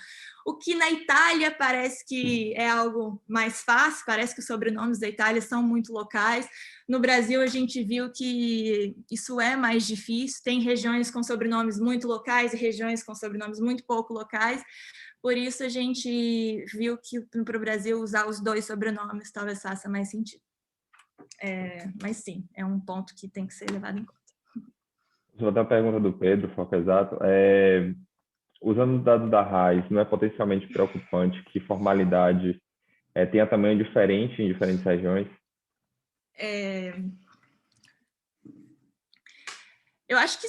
O que na Itália parece que é algo mais fácil, parece que os sobrenomes da Itália são muito locais. No Brasil, a gente viu que isso é mais difícil, tem regiões com sobrenomes muito locais e regiões com sobrenomes muito pouco locais. Por isso, a gente viu que para o Brasil usar os dois sobrenomes talvez faça mais sentido. Mas sim, é um ponto que tem que ser levado em conta. Vou dar a pergunta do Pedro, foco exato. Usando os dados da RAIS, não é potencialmente preocupante que formalidade tenha tamanho diferente em diferentes regiões? Eu acho que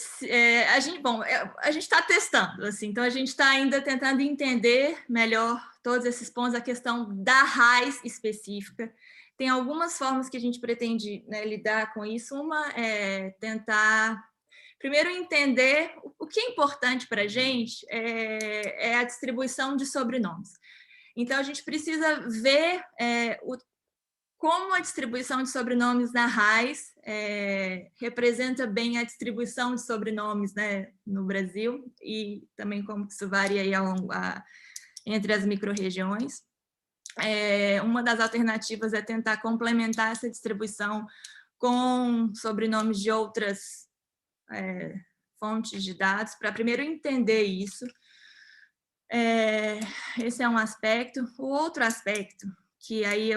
a gente está testando, assim, então a gente está ainda tentando entender melhor todos esses pontos, a questão da RAIS específica. Tem algumas formas que a gente pretende, né, lidar com isso. Uma é tentar, primeiro, entender o que é importante para a gente é a distribuição de sobrenomes. Então, a gente precisa ver como a distribuição de sobrenomes na RAIS representa bem a distribuição de sobrenomes, né, no Brasil, e também como isso varia aí entre as microrregiões. Uma das alternativas é tentar complementar essa distribuição com sobrenomes de outras fontes de dados, para primeiro entender isso. Esse é um aspecto. O outro aspecto, que aí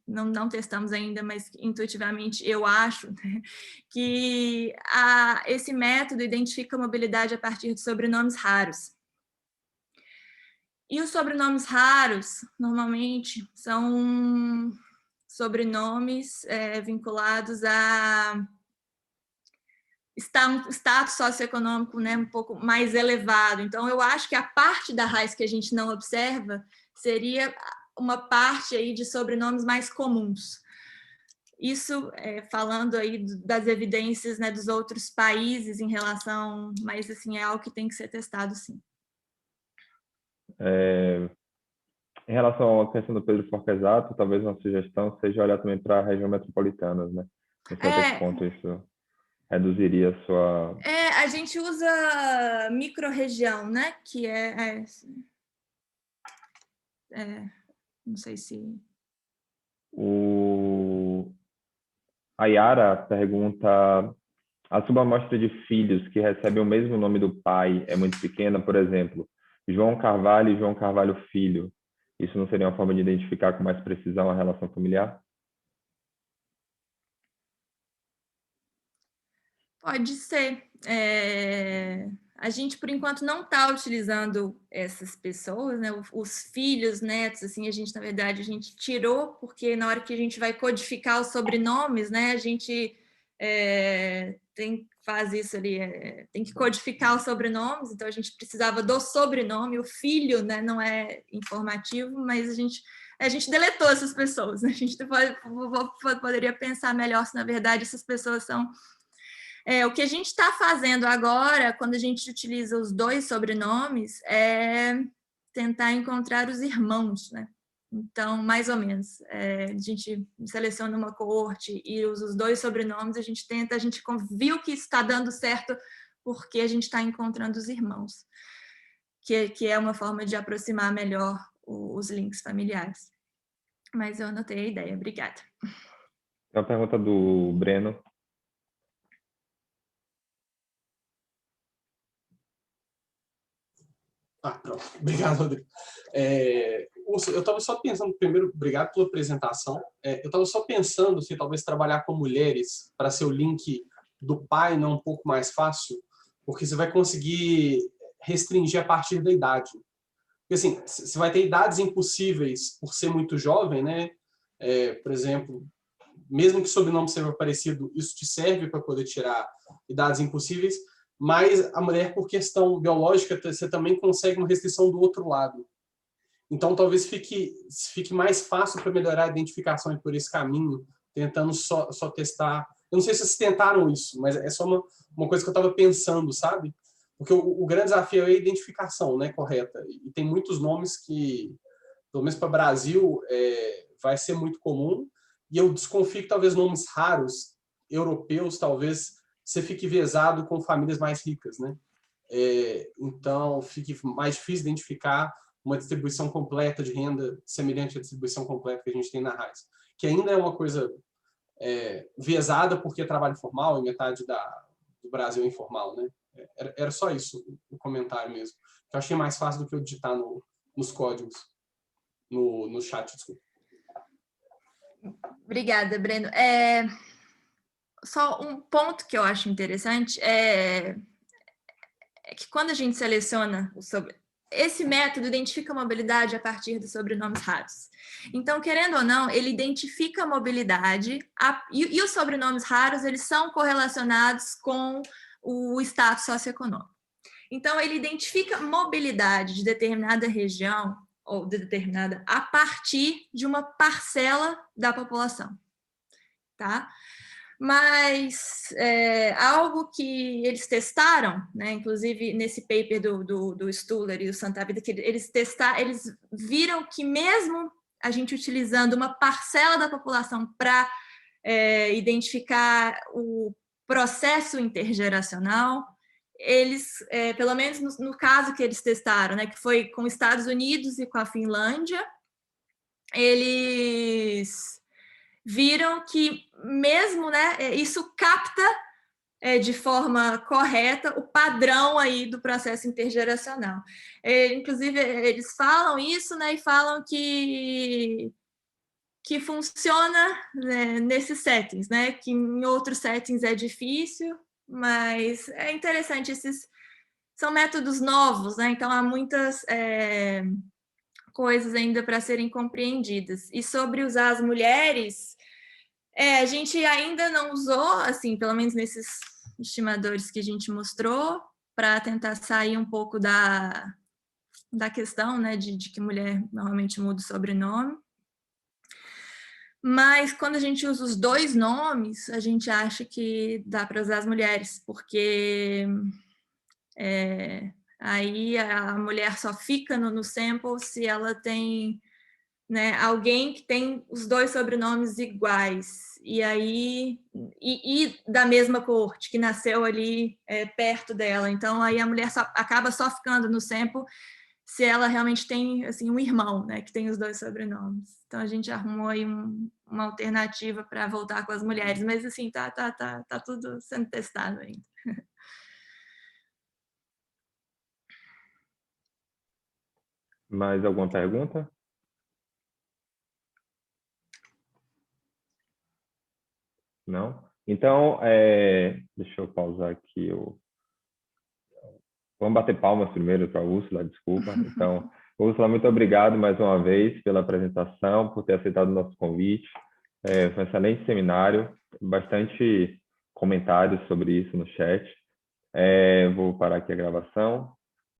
não testamos ainda, mas intuitivamente eu acho, né, que esse método identifica a mobilidade a partir de sobrenomes raros. E os sobrenomes raros, normalmente, são sobrenomes vinculados a status socioeconômico, né, um pouco mais elevado. Então, eu acho que a parte da RAIS que a gente não observa seria uma parte aí de sobrenomes mais comuns. Isso falando aí das evidências, né, dos outros países em relação, mas assim, é algo que tem que ser testado, sim. Em relação à questão do Pedro Foco Exato, talvez uma sugestão seja olhar também para a região metropolitana, né? Não sei até que ponto isso reduziria a sua... a gente usa microrregião, né? Que não sei se... A Yara pergunta: a subamostra de filhos que recebem o mesmo nome do pai é muito pequena, por exemplo, João Carvalho e João Carvalho Filho. Isso não seria uma forma de identificar com mais precisão a relação familiar? Pode ser. A gente, por enquanto, não está utilizando essas pessoas, né? Os filhos, netos, assim, a gente, na verdade, a gente tirou, porque na hora que a gente vai codificar os sobrenomes, né, a gente faz isso ali, tem que codificar os sobrenomes, então a gente precisava do sobrenome, o filho, né, não é informativo, mas a gente deletou essas pessoas, né? A gente poderia pensar melhor se, na verdade, essas pessoas são... o que a gente está fazendo agora, quando a gente utiliza os dois sobrenomes, é tentar encontrar os irmãos, né? Então, mais ou menos, a gente seleciona uma coorte e usa os dois sobrenomes, a gente viu que isso está dando certo porque a gente está encontrando os irmãos, que é uma forma de aproximar melhor os links familiares. Mas eu anotei a ideia, obrigada. É uma pergunta do Breno. Pronto. Obrigado, Rodrigo. Eu estava só pensando, primeiro, obrigado pela apresentação. Eu estava só pensando se talvez trabalhar com mulheres para ser o link do pai não um pouco mais fácil, porque você vai conseguir restringir a partir da idade. Porque, assim, você vai ter idades impossíveis por ser muito jovem, né? Por exemplo, mesmo que o sobrenome seja parecido, isso te serve para poder tirar idades impossíveis, mas a mulher, por questão biológica, você também consegue uma restrição do outro lado. Então, talvez fique mais fácil para melhorar a identificação por esse caminho, tentando só testar. Eu não sei se vocês tentaram isso, mas é só uma coisa que eu estava pensando, sabe? Porque o grande desafio é a identificação, né, correta. E tem muitos nomes que, pelo menos para o Brasil, vai ser muito comum. E eu desconfio que talvez nomes raros, europeus, talvez você fique vezado com famílias mais ricas, né? Então, fique mais difícil identificar uma distribuição completa de renda semelhante à distribuição completa que a gente tem na RAIS, que ainda é uma coisa vezada porque é trabalho formal e metade do Brasil é informal, né? Era só isso o comentário mesmo. Eu achei mais fácil do que eu digitar nos códigos, no chat, desculpa. Obrigada, Breno. Só um ponto que eu acho interessante é que quando a gente seleciona esse método identifica a mobilidade a partir dos sobrenomes raros. Então, querendo ou não, ele identifica a mobilidade e os sobrenomes raros, eles são correlacionados com o status socioeconômico. Então, ele identifica mobilidade de determinada região ou determinada a partir de uma parcela da população, tá? Mas algo que eles testaram, né, inclusive nesse paper do Stuller e do Santa Vida, que eles viram que mesmo a gente utilizando uma parcela da população para identificar o processo intergeracional, eles, pelo menos no caso que eles testaram, né, que foi com os Estados Unidos e com a Finlândia, eles viram que mesmo, né, isso capta de forma correta o padrão aí do processo intergeracional. Inclusive, eles falam isso, né, e falam que funciona, né, nesses settings, né, que em outros settings é difícil, mas é interessante, esses são métodos novos, né, então há muitas coisas ainda para serem compreendidas. E sobre usar as mulheres, a gente ainda não usou, assim, pelo menos nesses estimadores que a gente mostrou, para tentar sair um pouco da questão, né, de que mulher normalmente muda o sobrenome. Mas quando a gente usa os dois nomes, a gente acha que dá para usar as mulheres, porque aí a mulher só fica no sample se ela tem, né, alguém que tem os dois sobrenomes iguais, e aí e da mesma corte, que nasceu ali perto dela. Então aí a mulher acaba só ficando no sample se ela realmente tem, assim, um irmão, né, que tem os dois sobrenomes. Então a gente arrumou aí uma alternativa para voltar com as mulheres, mas assim, tá tudo sendo testado ainda. Mais alguma pergunta? Não? Então, deixa eu pausar aqui. Vamos bater palmas primeiro para a Úrsula, desculpa. Então, Úrsula, muito obrigado mais uma vez pela apresentação, por ter aceitado o nosso convite. Foi um excelente seminário, bastante comentários sobre isso no chat. Vou parar aqui a gravação.